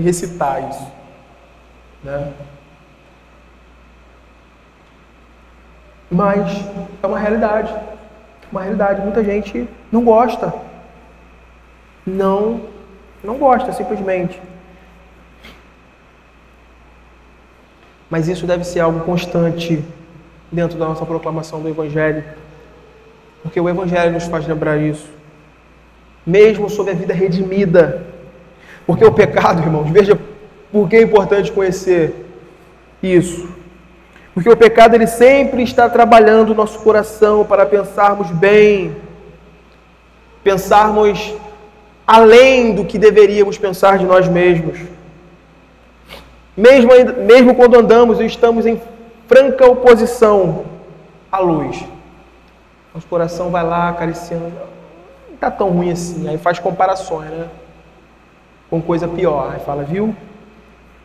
[SPEAKER 1] recitar isso, né? Mas é uma realidade. Muita gente não gosta. Não gosta, simplesmente. Mas isso deve ser algo constante dentro da nossa proclamação do Evangelho. Porque o Evangelho nos faz lembrar isso. Mesmo sob a vida redimida. Porque o pecado, irmãos, veja por que é importante conhecer isso. Porque o pecado, ele sempre está trabalhando o nosso coração para pensarmos bem, pensarmos além do que deveríamos pensar de nós mesmos. Mesmo quando andamos e estamos em franca oposição à luz, nosso coração vai lá acariciando, não está tão ruim assim, aí faz comparações, né? Com coisa pior, aí fala, viu?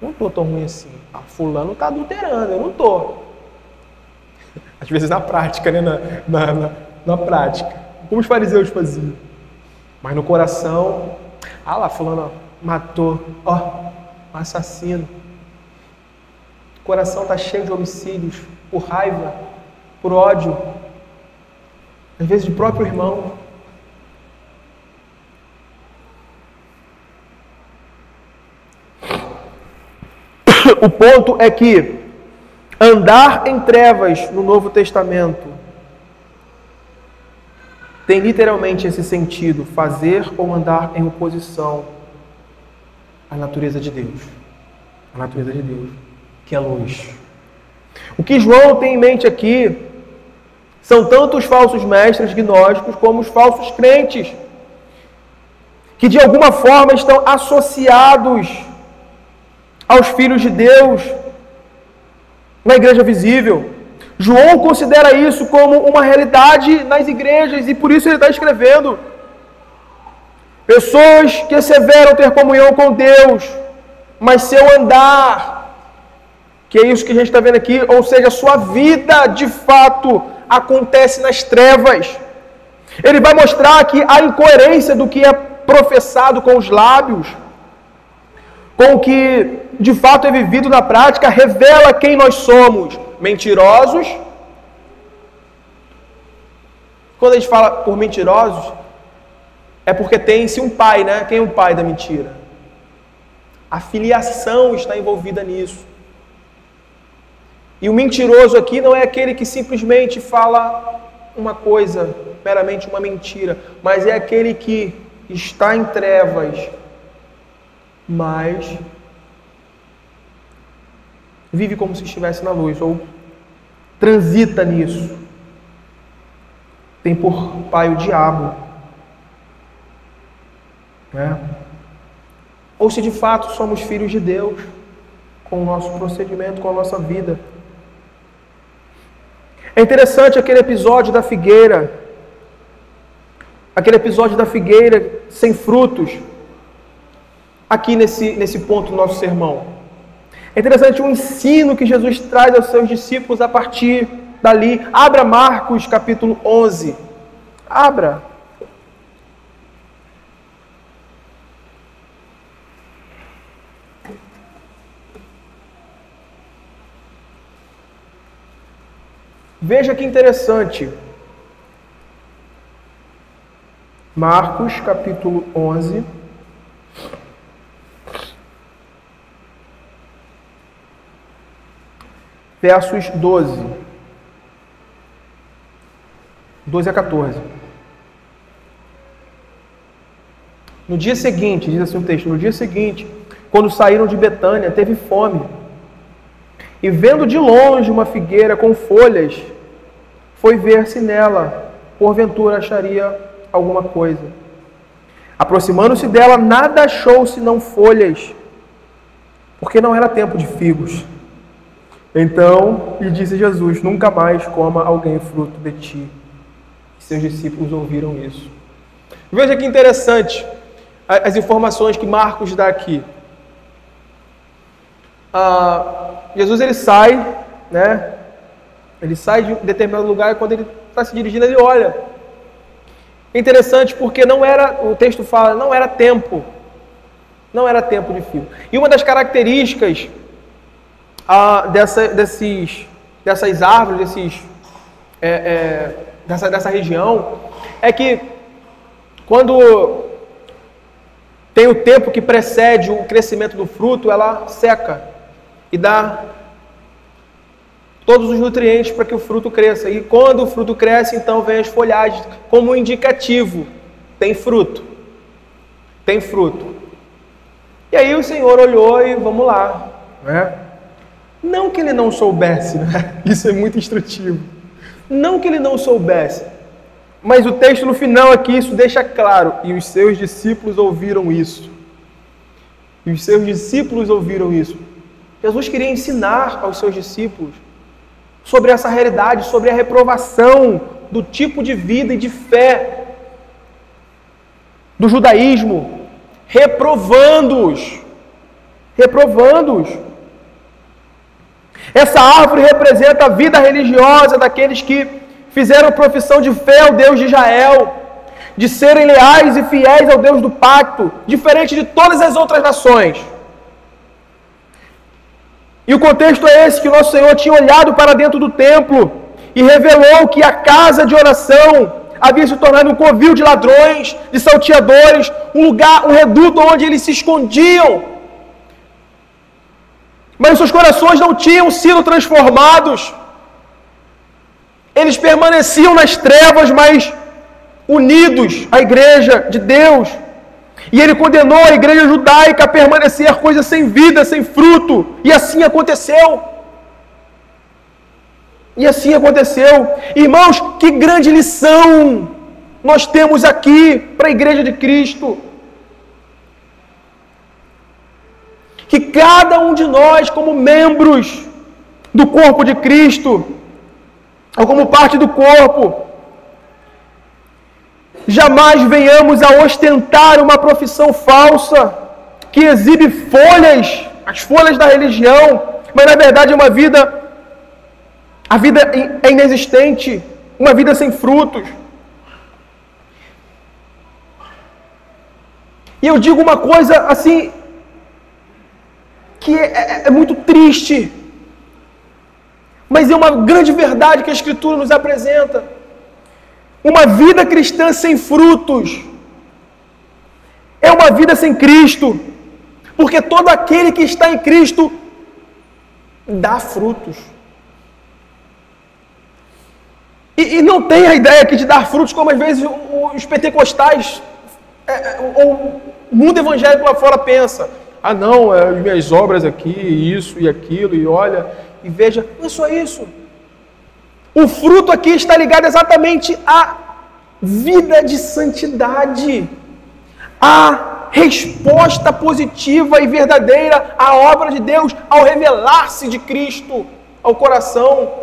[SPEAKER 1] Não estou tão ruim assim. Fulano está adulterando, eu não estou. Às vezes na prática, né? Na prática. Como os fariseus faziam. Mas no coração, lá, fulano matou, um assassino. O coração está cheio de homicídios, por raiva, por ódio. Às vezes do próprio irmão. O ponto é que andar em trevas no Novo Testamento tem literalmente esse sentido: fazer ou andar em oposição à natureza de Deus. A natureza de Deus, que é luz. O que João tem em mente aqui são tanto os falsos mestres gnósticos como os falsos crentes, que de alguma forma estão associados aos filhos de Deus na igreja visível. João considera isso como uma realidade nas igrejas e por isso ele está escrevendo: pessoas que asseveram ter comunhão com Deus, mas seu andar, que é isso que a gente está vendo aqui, ou seja, a sua vida de fato acontece nas trevas. Ele vai mostrar que a incoerência do que é professado com os lábios, com o que de fato é vivido na prática, revela quem nós somos: mentirosos. Quando a gente fala por mentirosos, é porque tem-se um pai, né? Quem é o pai da mentira? A filiação está envolvida nisso. E o mentiroso aqui não é aquele que simplesmente fala uma coisa, meramente uma mentira, mas é aquele que está em trevas, mas vive como se estivesse na luz, ou transita nisso. Tem por pai o diabo, né? Ou se de fato somos filhos de Deus, com o nosso procedimento, com a nossa vida. É interessante aquele episódio da figueira, sem frutos, aqui nesse ponto do nosso sermão. É interessante o ensino que Jesus traz aos seus discípulos a partir dali. Abra Marcos capítulo 11. Abra. Veja que interessante. Marcos capítulo 11. Versos 12 a 14. No dia seguinte, diz assim o texto: no dia seguinte, quando saíram de Betânia, teve fome. E vendo de longe uma figueira com folhas, foi ver se nela, porventura, acharia alguma coisa. Aproximando-se dela, nada achou senão folhas, porque não era tempo de figos. Então lhe disse Jesus: nunca mais coma alguém fruto de ti. E seus discípulos ouviram isso. Veja que interessante as informações que Marcos dá aqui. Jesus ele sai, né? Ele sai de um determinado lugar e quando ele está se dirigindo, ele olha. É interessante porque o texto fala, não era tempo de figo. E uma das características dessas árvores, dessa região, é que quando tem o tempo que precede o crescimento do fruto, ela seca e dá todos os nutrientes para que o fruto cresça. E quando o fruto cresce, então vem as folhagens como um indicativo: tem fruto. Tem fruto. E aí o Senhor olhou e vamos lá, né? Não que ele não soubesse, né? Isso é muito instrutivo. Não que ele não soubesse, mas o texto no final aqui isso deixa claro: e os seus discípulos ouviram isso. E os seus discípulos ouviram isso. Jesus queria ensinar aos seus discípulos sobre essa realidade, sobre a reprovação do tipo de vida e de fé do judaísmo, reprovando-os. Essa árvore representa a vida religiosa daqueles que fizeram profissão de fé ao Deus de Israel, de serem leais e fiéis ao Deus do pacto, diferente de todas as outras nações. E o contexto é esse, que o nosso Senhor tinha olhado para dentro do templo e revelou que a casa de oração havia se tornado um covil de ladrões, de salteadores, um lugar, um reduto onde eles se escondiam Mas os seus corações não tinham sido transformados. Eles permaneciam nas trevas, mas unidos à igreja de Deus. E ele condenou a igreja judaica a permanecer coisa sem vida, sem fruto. E assim aconteceu. E assim aconteceu. Irmãos, que grande lição nós temos aqui para a igreja de Cristo. Que cada um de nós, como membros do corpo de Cristo, ou como parte do corpo, jamais venhamos a ostentar uma profissão falsa, que exibe folhas, as folhas da religião, mas na verdade a vida é inexistente, uma vida sem frutos. E eu digo uma coisa assim, que é muito triste, mas é uma grande verdade que a Escritura nos apresenta. Uma vida cristã sem frutos é uma vida sem Cristo, porque todo aquele que está em Cristo dá frutos. E não tem a ideia aqui de dar frutos como às vezes os pentecostais ou o mundo evangélico lá fora pensa. Ah não, as minhas obras aqui, isso e aquilo, e olha, e veja, não é só isso. O fruto aqui está ligado exatamente à vida de santidade, à resposta positiva e verdadeira à obra de Deus, ao revelar-se de Cristo ao coração.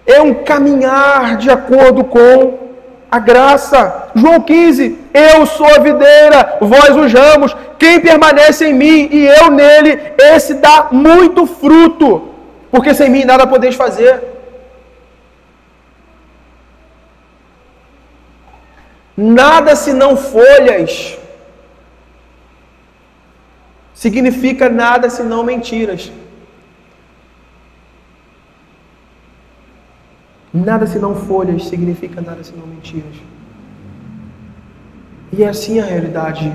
[SPEAKER 1] É um caminhar de acordo com a graça. João 15, eu sou a videira, vós os ramos, quem permanece em mim e eu nele, esse dá muito fruto, porque sem mim nada podeis fazer. Nada senão folhas, significa nada senão mentiras. Nada senão folhas significa nada senão mentiras. E é assim a realidade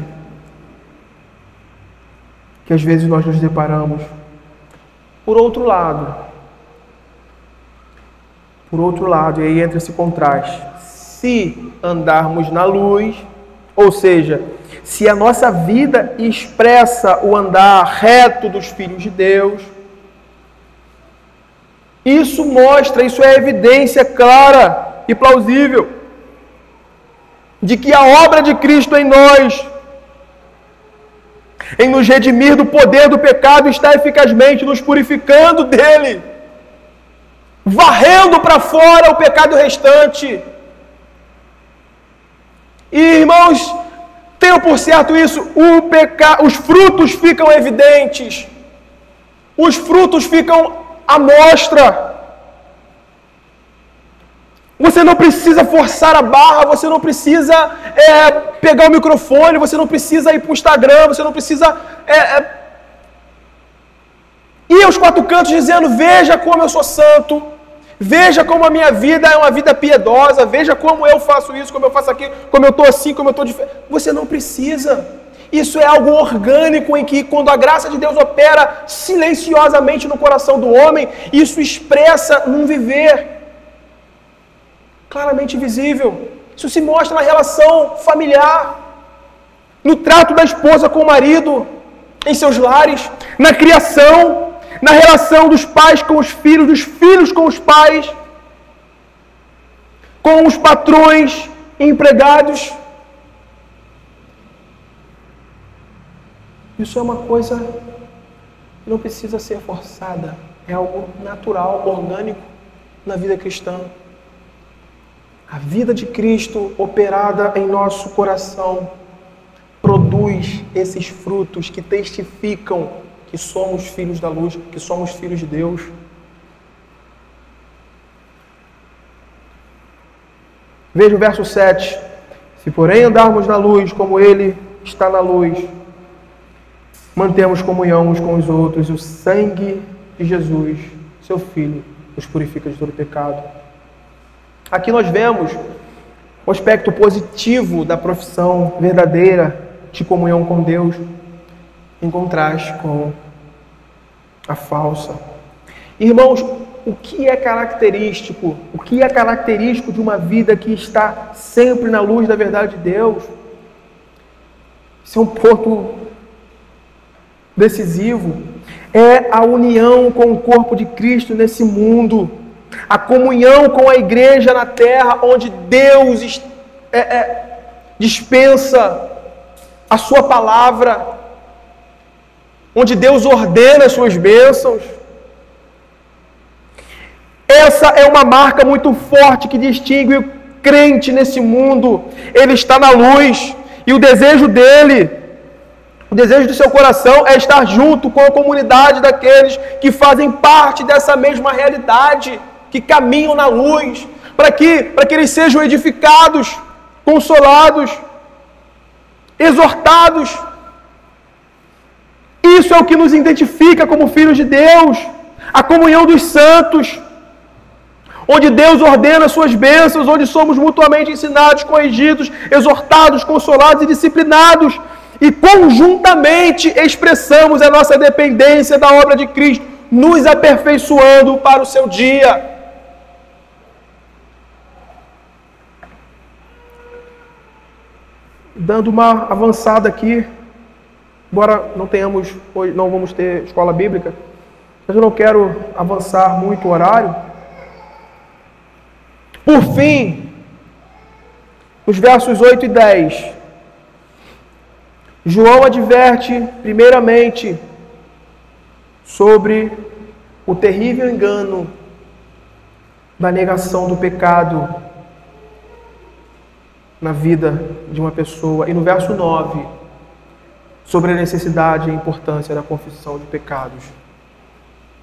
[SPEAKER 1] que às vezes nós nos deparamos. Por outro lado, e aí entra esse contraste, se andarmos na luz, ou seja, se a nossa vida expressa o andar reto dos filhos de Deus, isso é evidência clara e plausível de que a obra de Cristo em nós, em nos redimir do poder do pecado, está eficazmente nos purificando dele, varrendo para fora o pecado restante. E irmãos, tenham por certo isso, os frutos ficam evidentes, os frutos ficam à mostra. Você não precisa forçar a barra, você não precisa pegar o microfone, você não precisa ir para o Instagram, você não precisa ir aos quatro cantos dizendo, veja como eu sou santo, veja como a minha vida é uma vida piedosa, veja como eu faço isso, como eu faço aquilo, como eu estou assim, como eu estou diferente. Você não precisa. Isso é algo orgânico em que, quando a graça de Deus opera silenciosamente no coração do homem, isso expressa num viver claramente visível. Isso se mostra na relação familiar, no trato da esposa com o marido, em seus lares, na criação, na relação dos pais com os filhos, dos filhos com os pais, com os patrões e empregados. Isso é uma coisa que não precisa ser forçada, é algo natural, orgânico na vida cristã. A vida de Cristo operada em nosso coração produz esses frutos que testificam que somos filhos da luz, que somos filhos de Deus. Veja o verso 7. Se porém andarmos na luz como Ele está na luz, mantemos comunhão uns com os outros, e o sangue de Jesus, seu Filho, nos purifica de todo pecado. Aqui nós vemos o aspecto positivo da profissão verdadeira de comunhão com Deus. em contraste com a falsa. Irmãos, o que é característico? O que é característico de uma vida que está sempre na luz da verdade de Deus? Isso é um ponto decisivo. É a união com o corpo de Cristo nesse mundo. A comunhão com a igreja na terra, onde Deus dispensa a sua palavra, onde Deus ordena as suas bênçãos. Essa é uma marca muito forte que distingue o crente nesse mundo. Ele está na luz e o desejo dele, o desejo do seu coração é estar junto com a comunidade daqueles que fazem parte dessa mesma realidade, que caminham na luz, para que eles sejam edificados, consolados, exortados. Isso é o que nos identifica como filhos de Deus, a comunhão dos santos, onde Deus ordena suas bênçãos, onde somos mutuamente ensinados, corrigidos, exortados, consolados e disciplinados, e conjuntamente expressamos a nossa dependência da obra de Cristo, nos aperfeiçoando para o seu dia. Dando uma avançada aqui, embora não vamos ter escola bíblica, mas eu não quero avançar muito o horário. Por fim, os versos 8 e 10, João adverte primeiramente sobre o terrível engano da negação do pecado na vida de uma pessoa, e no verso 9, sobre a necessidade e a importância da confissão de pecados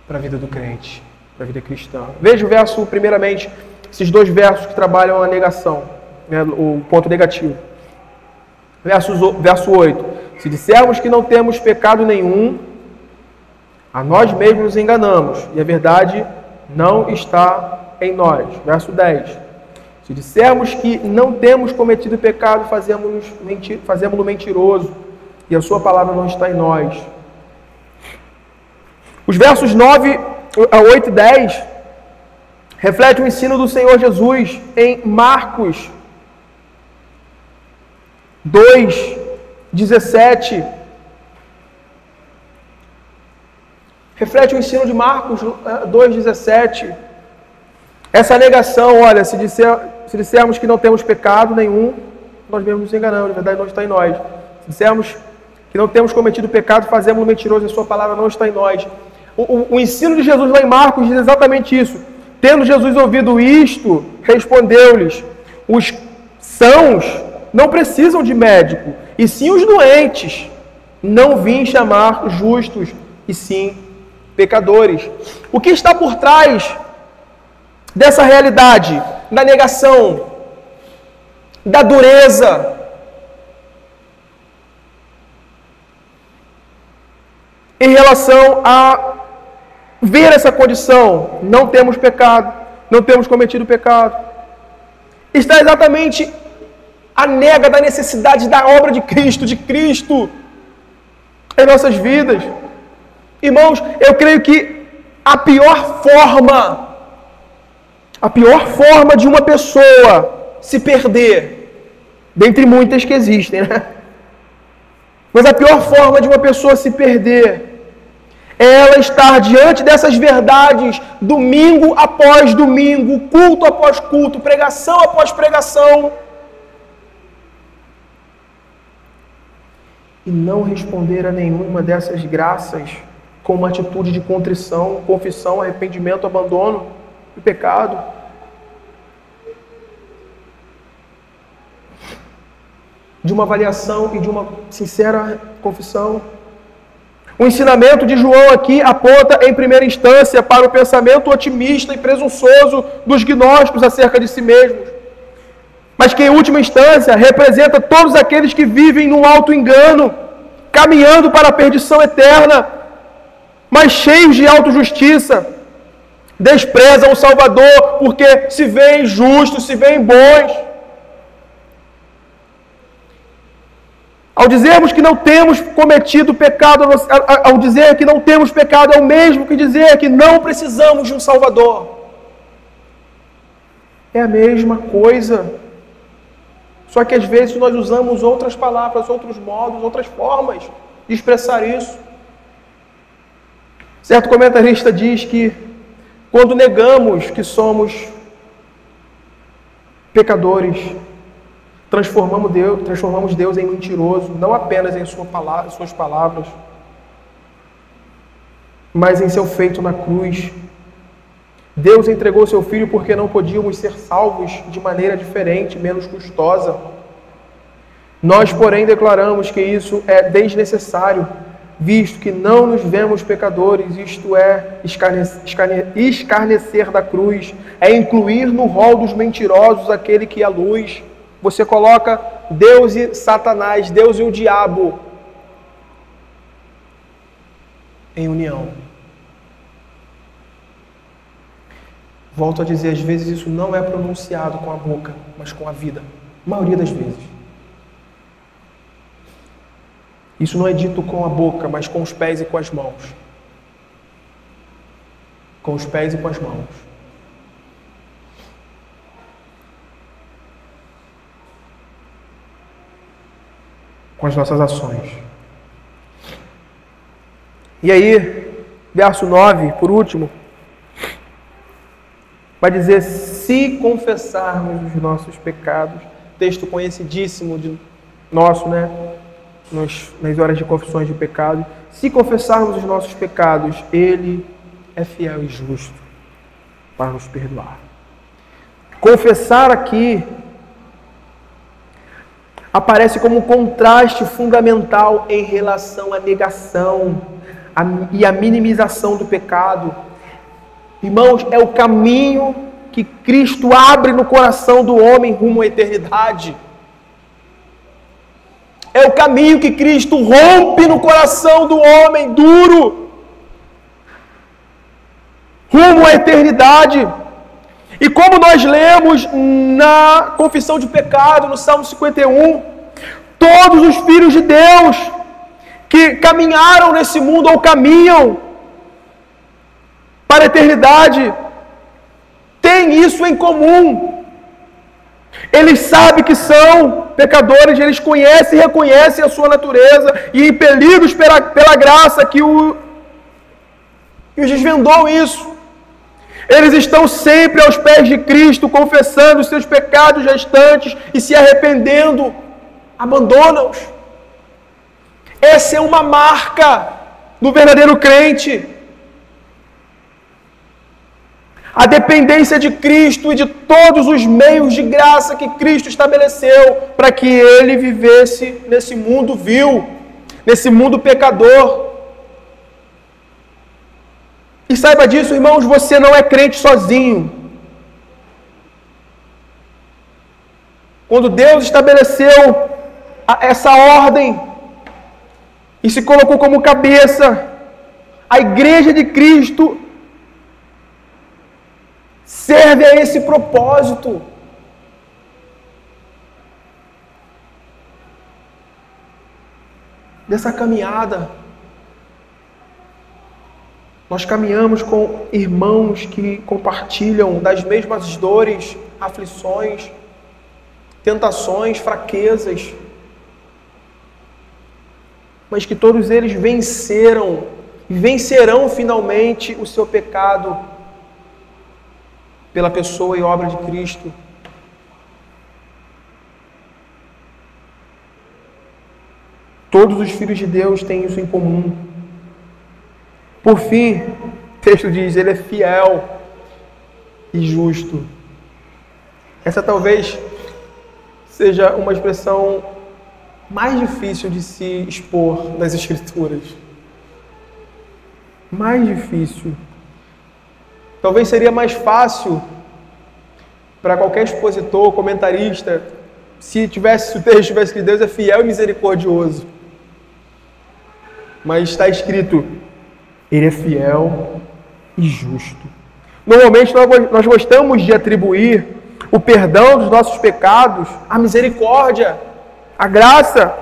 [SPEAKER 1] para a vida do crente, para a vida cristã. Veja o verso, primeiramente, esses dois versos que trabalham a negação, né, o ponto negativo. Verso 8. Se dissermos que não temos pecado nenhum, a nós mesmos nos enganamos, e a verdade não está em nós. Verso 10. Se dissermos que não temos cometido pecado, fazemos-lo mentiroso, e a sua palavra não está em nós. Os versos 9 a 8 e 10 refletem o ensino do Senhor Jesus em Marcos 2, 17. Reflete o ensino de Marcos 2, 17. Essa negação, olha, se dissermos que não temos pecado nenhum, nós mesmos nos enganamos, a verdade não está em nós. Se dissermos que não temos cometido pecado, fazemos-lo mentiroso e a sua palavra não está em nós. O ensino de Jesus lá em Marcos diz exatamente isso. Tendo Jesus ouvido isto, respondeu-lhes: os sãos não precisam de médico, e sim os doentes. Não vim chamar justos, e sim pecadores. O que está por trás dessa realidade, da negação, da dureza? Em relação a ver essa condição, não temos pecado, não temos cometido pecado, está exatamente a nega da necessidade da obra de Cristo em nossas vidas. Irmãos, eu creio que a pior forma de uma pessoa se perder, dentre muitas que existem, né? Mas a pior forma de uma pessoa se perder é ela estar diante dessas verdades, domingo após domingo, culto após culto, pregação após pregação, e não responder a nenhuma dessas graças com uma atitude de contrição, confissão, arrependimento, abandono do pecado. De uma avaliação e de uma sincera confissão. O ensinamento de João aqui aponta em primeira instância para o pensamento otimista e presunçoso dos gnósticos acerca de si mesmos, mas que em última instância representa todos aqueles que vivem num auto-engano, caminhando para a perdição eterna, mas cheios de autojustiça, desprezam o Salvador porque se veem justos, se veem bons. Ao dizermos que não temos cometido pecado, ao dizer que não temos pecado, é o mesmo que dizer que não precisamos de um Salvador. É a mesma coisa. Só que às vezes nós usamos outras palavras, outros modos, outras formas de expressar isso. Certo comentarista diz que quando negamos que somos pecadores, transformamos Deus em mentiroso, não apenas em suas palavras, mas em seu feito na cruz. Deus entregou seu Filho porque não podíamos ser salvos de maneira diferente, menos custosa. Nós, porém, declaramos que isso é desnecessário, visto que não nos vemos pecadores, isto é, escarnecer da cruz, é incluir no rol dos mentirosos aquele que é a luz. Você coloca Deus e Satanás, Deus e o diabo em união. Volto a dizer, às vezes isso não é pronunciado com a boca, mas com a vida. A maioria das vezes. Isso não é dito com a boca, mas com os pés e com as mãos. Com os pés e com as mãos. Com as nossas ações. E aí, verso 9, por último, vai dizer, se confessarmos os nossos pecados, texto conhecidíssimo nosso, né? Nas horas de confissões de pecado, se confessarmos os nossos pecados, Ele é fiel e justo para nos perdoar. Confessar aqui aparece como um contraste fundamental em relação à negação e à minimização do pecado. Irmãos, é o caminho que Cristo abre no coração do homem rumo à eternidade. É o caminho que Cristo rompe no coração do homem duro rumo à eternidade. E como nós lemos na confissão de pecado, no Salmo 51, todos os filhos de Deus que caminharam nesse mundo ou caminham para a eternidade, têm isso em comum. Eles sabem que são pecadores, eles conhecem e reconhecem a sua natureza, e impelidos pela graça que os desvendou isso, eles estão sempre aos pés de Cristo, confessando os seus pecados restantes e se arrependendo, abandonam-os. Essa é uma marca do verdadeiro crente. A dependência de Cristo e de todos os meios de graça que Cristo estabeleceu para que ele vivesse nesse mundo vil, nesse mundo pecador. E saiba disso, irmãos, você não é crente sozinho. Quando Deus estabeleceu essa ordem e se colocou como cabeça, a igreja de Cristo serve a esse propósito. Dessa caminhada. Nós caminhamos com irmãos que compartilham das mesmas dores, aflições, tentações, fraquezas, mas que todos eles venceram e vencerão finalmente o seu pecado pela pessoa e obra de Cristo. Todos os filhos de Deus têm isso em comum. Por fim, o texto diz, ele é fiel e justo. Essa talvez seja uma expressão mais difícil de se expor nas Escrituras. Mais difícil. Talvez seria mais fácil para qualquer expositor, comentarista, se o texto tivesse que Deus é fiel e misericordioso. Mas está escrito, Ele é fiel e justo. Normalmente nós gostamos de atribuir o perdão dos nossos pecados à misericórdia, à graça.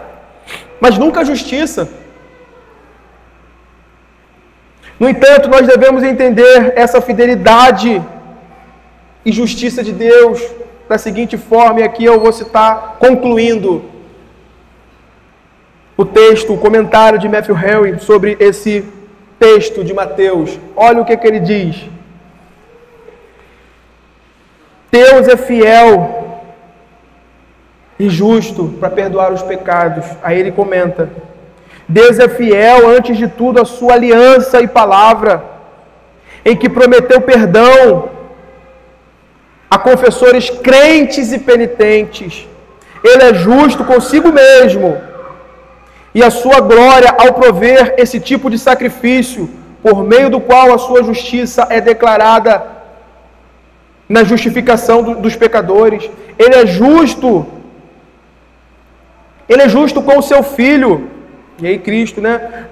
[SPEAKER 1] mas nunca a justiça. No entanto, nós devemos entender essa fidelidade e justiça de Deus da seguinte forma, e aqui eu vou citar, concluindo o texto, o comentário de Matthew Henry sobre esse texto de Mateus. Olha o que ele diz. Deus é fiel e justo para perdoar os pecados. Aí ele comenta: Deus é fiel, antes de tudo, à sua aliança e palavra, em que prometeu perdão a confessores crentes e penitentes. Ele é justo consigo mesmo e a sua glória ao prover esse tipo de sacrifício, por meio do qual a sua justiça é declarada na justificação dos pecadores. Ele é justo com o seu Filho, e aí Cristo,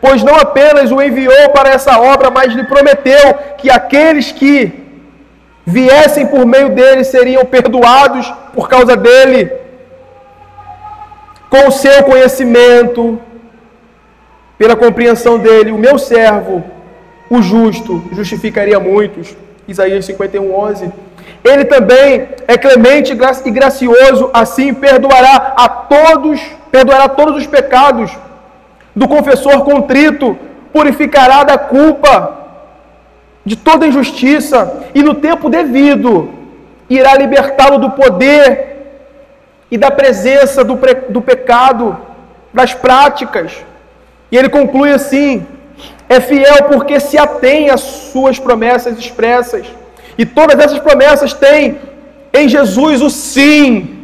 [SPEAKER 1] pois não apenas o enviou para essa obra, mas lhe prometeu que aqueles que viessem por meio dele seriam perdoados por causa dele. Com o seu conhecimento, pela compreensão dele, o meu servo, o justo, justificaria muitos. Isaías 51:11. Ele também é clemente e gracioso, assim perdoará todos os pecados do confessor contrito, purificará da culpa de toda injustiça, e no tempo devido irá libertá-lo do poder e da presença do pecado, das práticas. E ele conclui assim: é fiel porque se atém às suas promessas expressas, e todas essas promessas têm em Jesus o sim.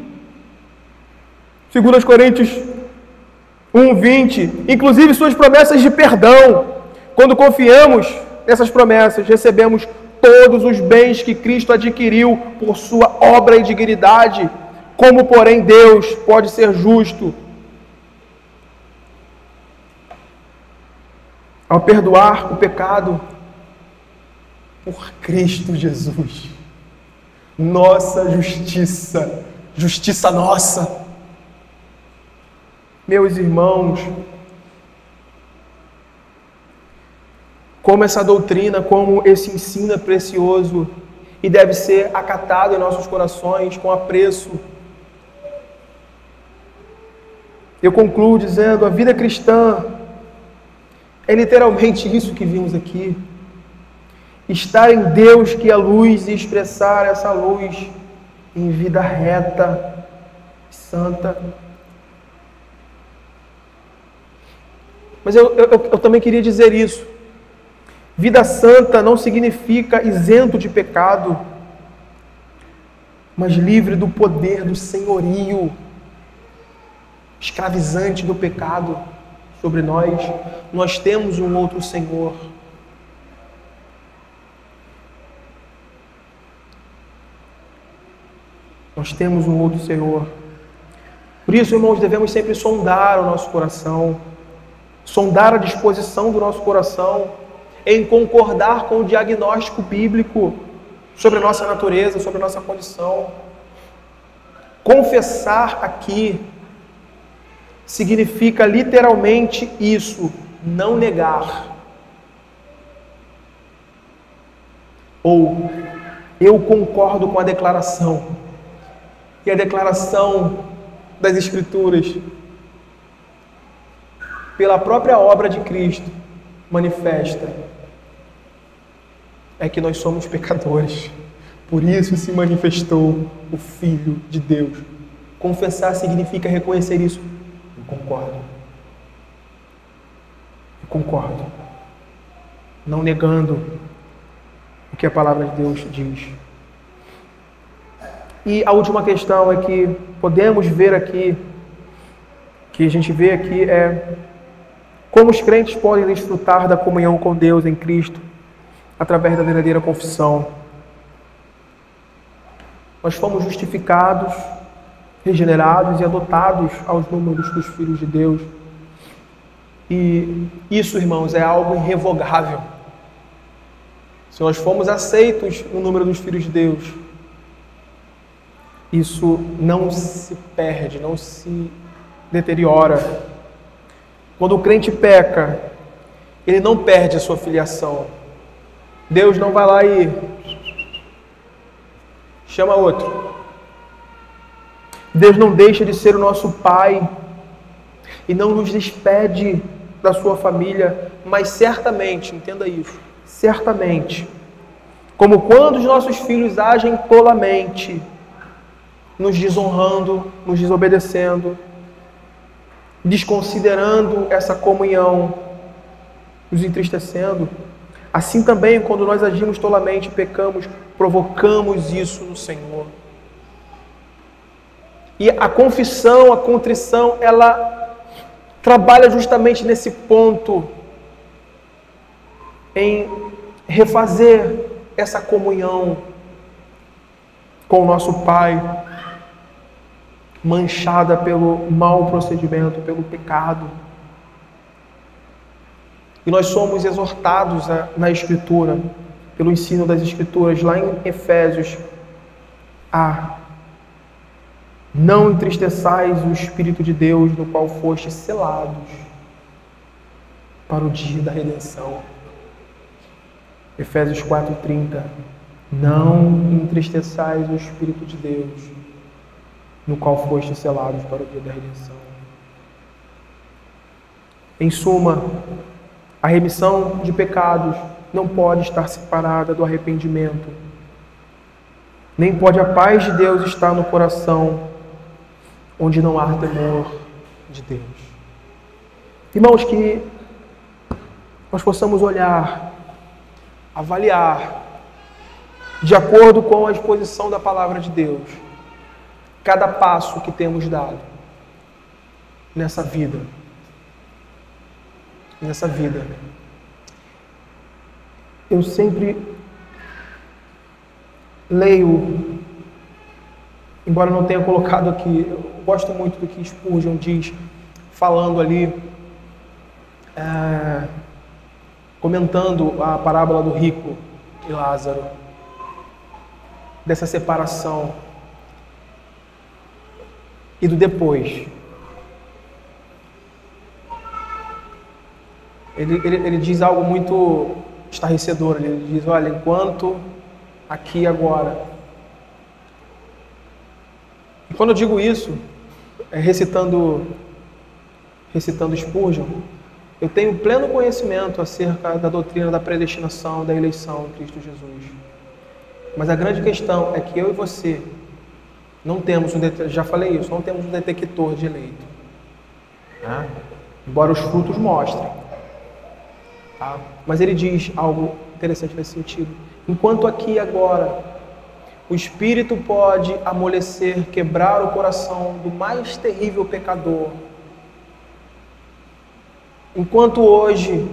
[SPEAKER 1] 2 Coríntios 1:20, inclusive suas promessas de perdão. Quando confiamos nessas promessas, recebemos todos os bens que Cristo adquiriu por sua obra e dignidade. Como, porém, Deus pode ser justo ao perdoar o pecado por Cristo Jesus? Nossa justiça nossa. Meus irmãos, como essa doutrina, como esse ensino é precioso e deve ser acatado em nossos corações com apreço. Eu concluo dizendo: a vida cristã é literalmente isso que vimos aqui. Estar em Deus, que é a luz, e expressar essa luz em vida reta, santa. Mas eu também queria dizer isso. Vida santa não significa isento de pecado, mas livre do poder do senhorio escravizante do pecado sobre nós. Nós temos um outro Senhor. Nós temos um outro Senhor. Por isso, irmãos, devemos sempre sondar o nosso coração, sondar a disposição do nosso coração em concordar com o diagnóstico bíblico sobre a nossa natureza, sobre a nossa condição. Confessar aqui significa literalmente isso: não negar. Ou eu concordo com a declaração, e a declaração das Escrituras, pela própria obra de Cristo, manifesta é que nós somos pecadores. Por isso se manifestou o Filho de Deus. Confessar significa reconhecer isso. Eu concordo. Não negando o que a palavra de Deus diz. E a última questão é que podemos ver aqui, que a gente vê aqui, é como os crentes podem desfrutar da comunhão com Deus em Cristo através da verdadeira confissão. Nós fomos justificados, regenerados e adotados aos números dos filhos de Deus. E isso, irmãos, é algo irrevogável. Se nós fomos aceitos no número dos filhos de Deus, isso não se perde, não se deteriora. Quando o crente peca, ele não perde a sua filiação. Deus não vai lá e chama outro. Deus não deixa de ser o nosso Pai e não nos despede da sua família, mas certamente, entenda isso, certamente, como quando os nossos filhos agem tolamente, nos desonrando, nos desobedecendo, desconsiderando essa comunhão, nos entristecendo, assim também, quando nós agimos tolamente, pecamos, provocamos isso no Senhor. E a confissão, a contrição, ela trabalha justamente nesse ponto, em refazer essa comunhão com o nosso Pai, manchada pelo mau procedimento, pelo pecado. E nós somos exortados na Escritura, pelo ensino das Escrituras, lá em Efésios, a não entristeçais o Espírito de Deus, no qual fostes selados para o dia da redenção. Efésios 4:30. Não entristeçais o Espírito de Deus, no qual fostes selados para o dia da redenção. Em suma, a remissão de pecados não pode estar separada do arrependimento. Nem pode a paz de Deus estar no coração onde não há temor de Deus. Irmãos, que nós possamos olhar, avaliar, de acordo com a exposição da palavra de Deus, cada passo que temos dado nessa vida. Nessa vida. Eu sempre leio, embora não tenha colocado aqui, eu gosto muito do que Spurgeon diz, falando ali, comentando a parábola do rico e Lázaro, dessa separação e do depois. Ele diz algo muito estarrecedor. Ele diz: olha, enquanto aqui e agora. E quando eu digo isso, recitando Spurgeon, eu tenho pleno conhecimento acerca da doutrina da predestinação, da eleição em Cristo Jesus. Mas a grande questão é que eu e você não temos já falei isso, não temos um detector de eleito. Tá? Embora os frutos mostrem. Tá? Mas ele diz algo interessante nesse sentido. Enquanto aqui e agora o Espírito pode amolecer, quebrar o coração do mais terrível pecador, enquanto hoje,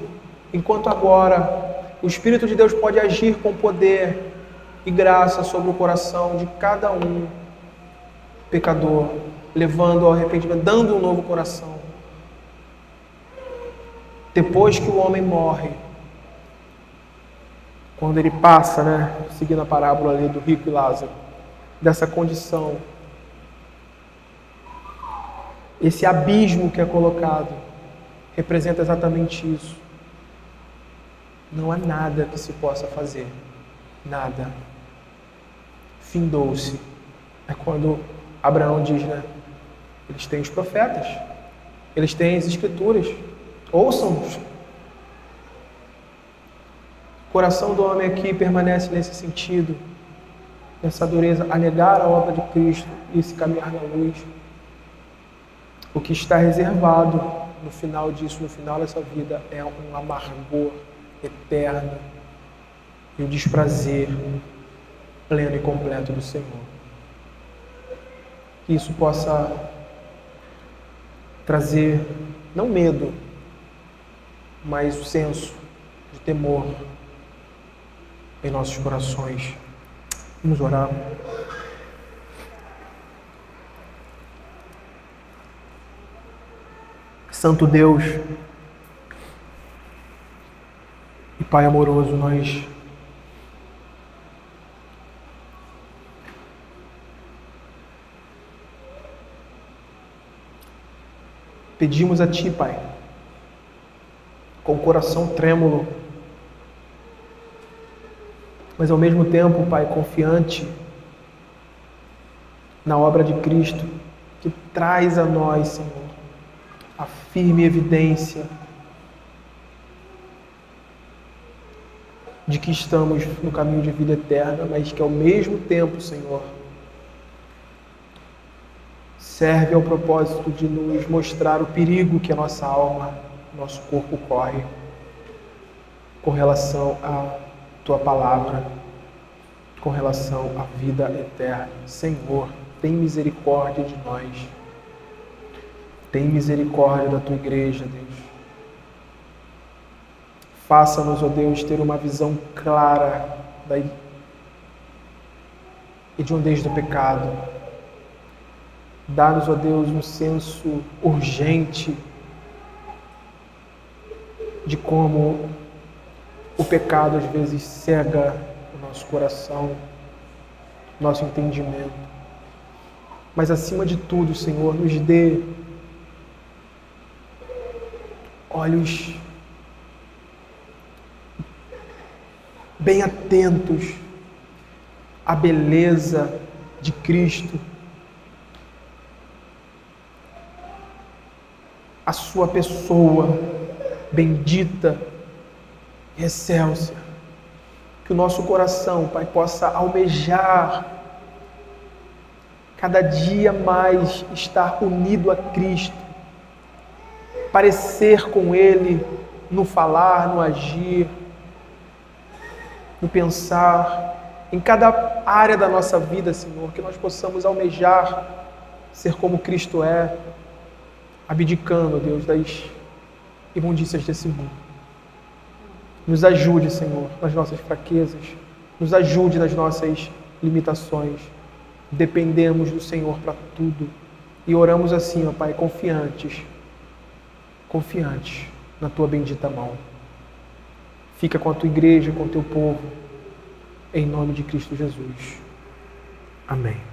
[SPEAKER 1] enquanto agora, o Espírito de Deus pode agir com poder e graça sobre o coração de cada um pecador, levando ao arrependimento, dando um novo coração. Depois que o homem morre, quando ele passa, seguindo a parábola ali do rico e Lázaro, dessa condição, esse abismo que é colocado, representa exatamente isso. Não há nada que se possa fazer. Nada. Findou-se. É quando Abraão diz, eles têm os profetas, eles têm as escrituras, ouçam-nos. O coração do homem aqui permanece nesse sentido, nessa dureza, a negar a obra de Cristo e se caminhar na luz. O que está reservado no final disso, no final dessa vida, é um amargor eterno e o desprazer pleno e completo do Senhor. Que isso possa trazer, não medo, mas o senso de temor em nossos corações. Vamos orar. Santo Deus e Pai amoroso, nós pedimos a Ti, Pai, com o coração trêmulo, mas ao mesmo tempo, Pai, confiante na obra de Cristo, que traz a nós, Senhor, a firme evidência de que estamos no caminho de vida eterna, mas que ao mesmo tempo, Senhor, serve ao propósito de nos mostrar o perigo que a nossa alma, nosso corpo corre com relação à Tua palavra, com relação à vida eterna. Senhor, tem misericórdia de nós. Tem misericórdia da Tua igreja, Deus. Faça-nos, ó Deus, ter uma visão clara da hediondez do pecado. Dá-nos, ó Deus, um senso urgente de como o pecado às vezes cega o nosso coração, nosso entendimento. Mas acima de tudo, Senhor, nos dê olhos bem atentos à beleza de Cristo, a sua pessoa bendita e excelsa. Que o nosso coração, Pai, possa almejar cada dia mais estar unido a Cristo, parecer com Ele no falar, no agir, no pensar, em cada área da nossa vida, Senhor, que nós possamos almejar ser como Cristo é, abdicando, Deus, das imundícias desse mundo. Nos ajude, Senhor, nas nossas fraquezas, nos ajude nas nossas limitações. Dependemos do Senhor para tudo e oramos assim, ó Pai, confiantes na Tua bendita mão. Fica com a Tua igreja, com o Teu povo, em nome de Cristo Jesus. Amém.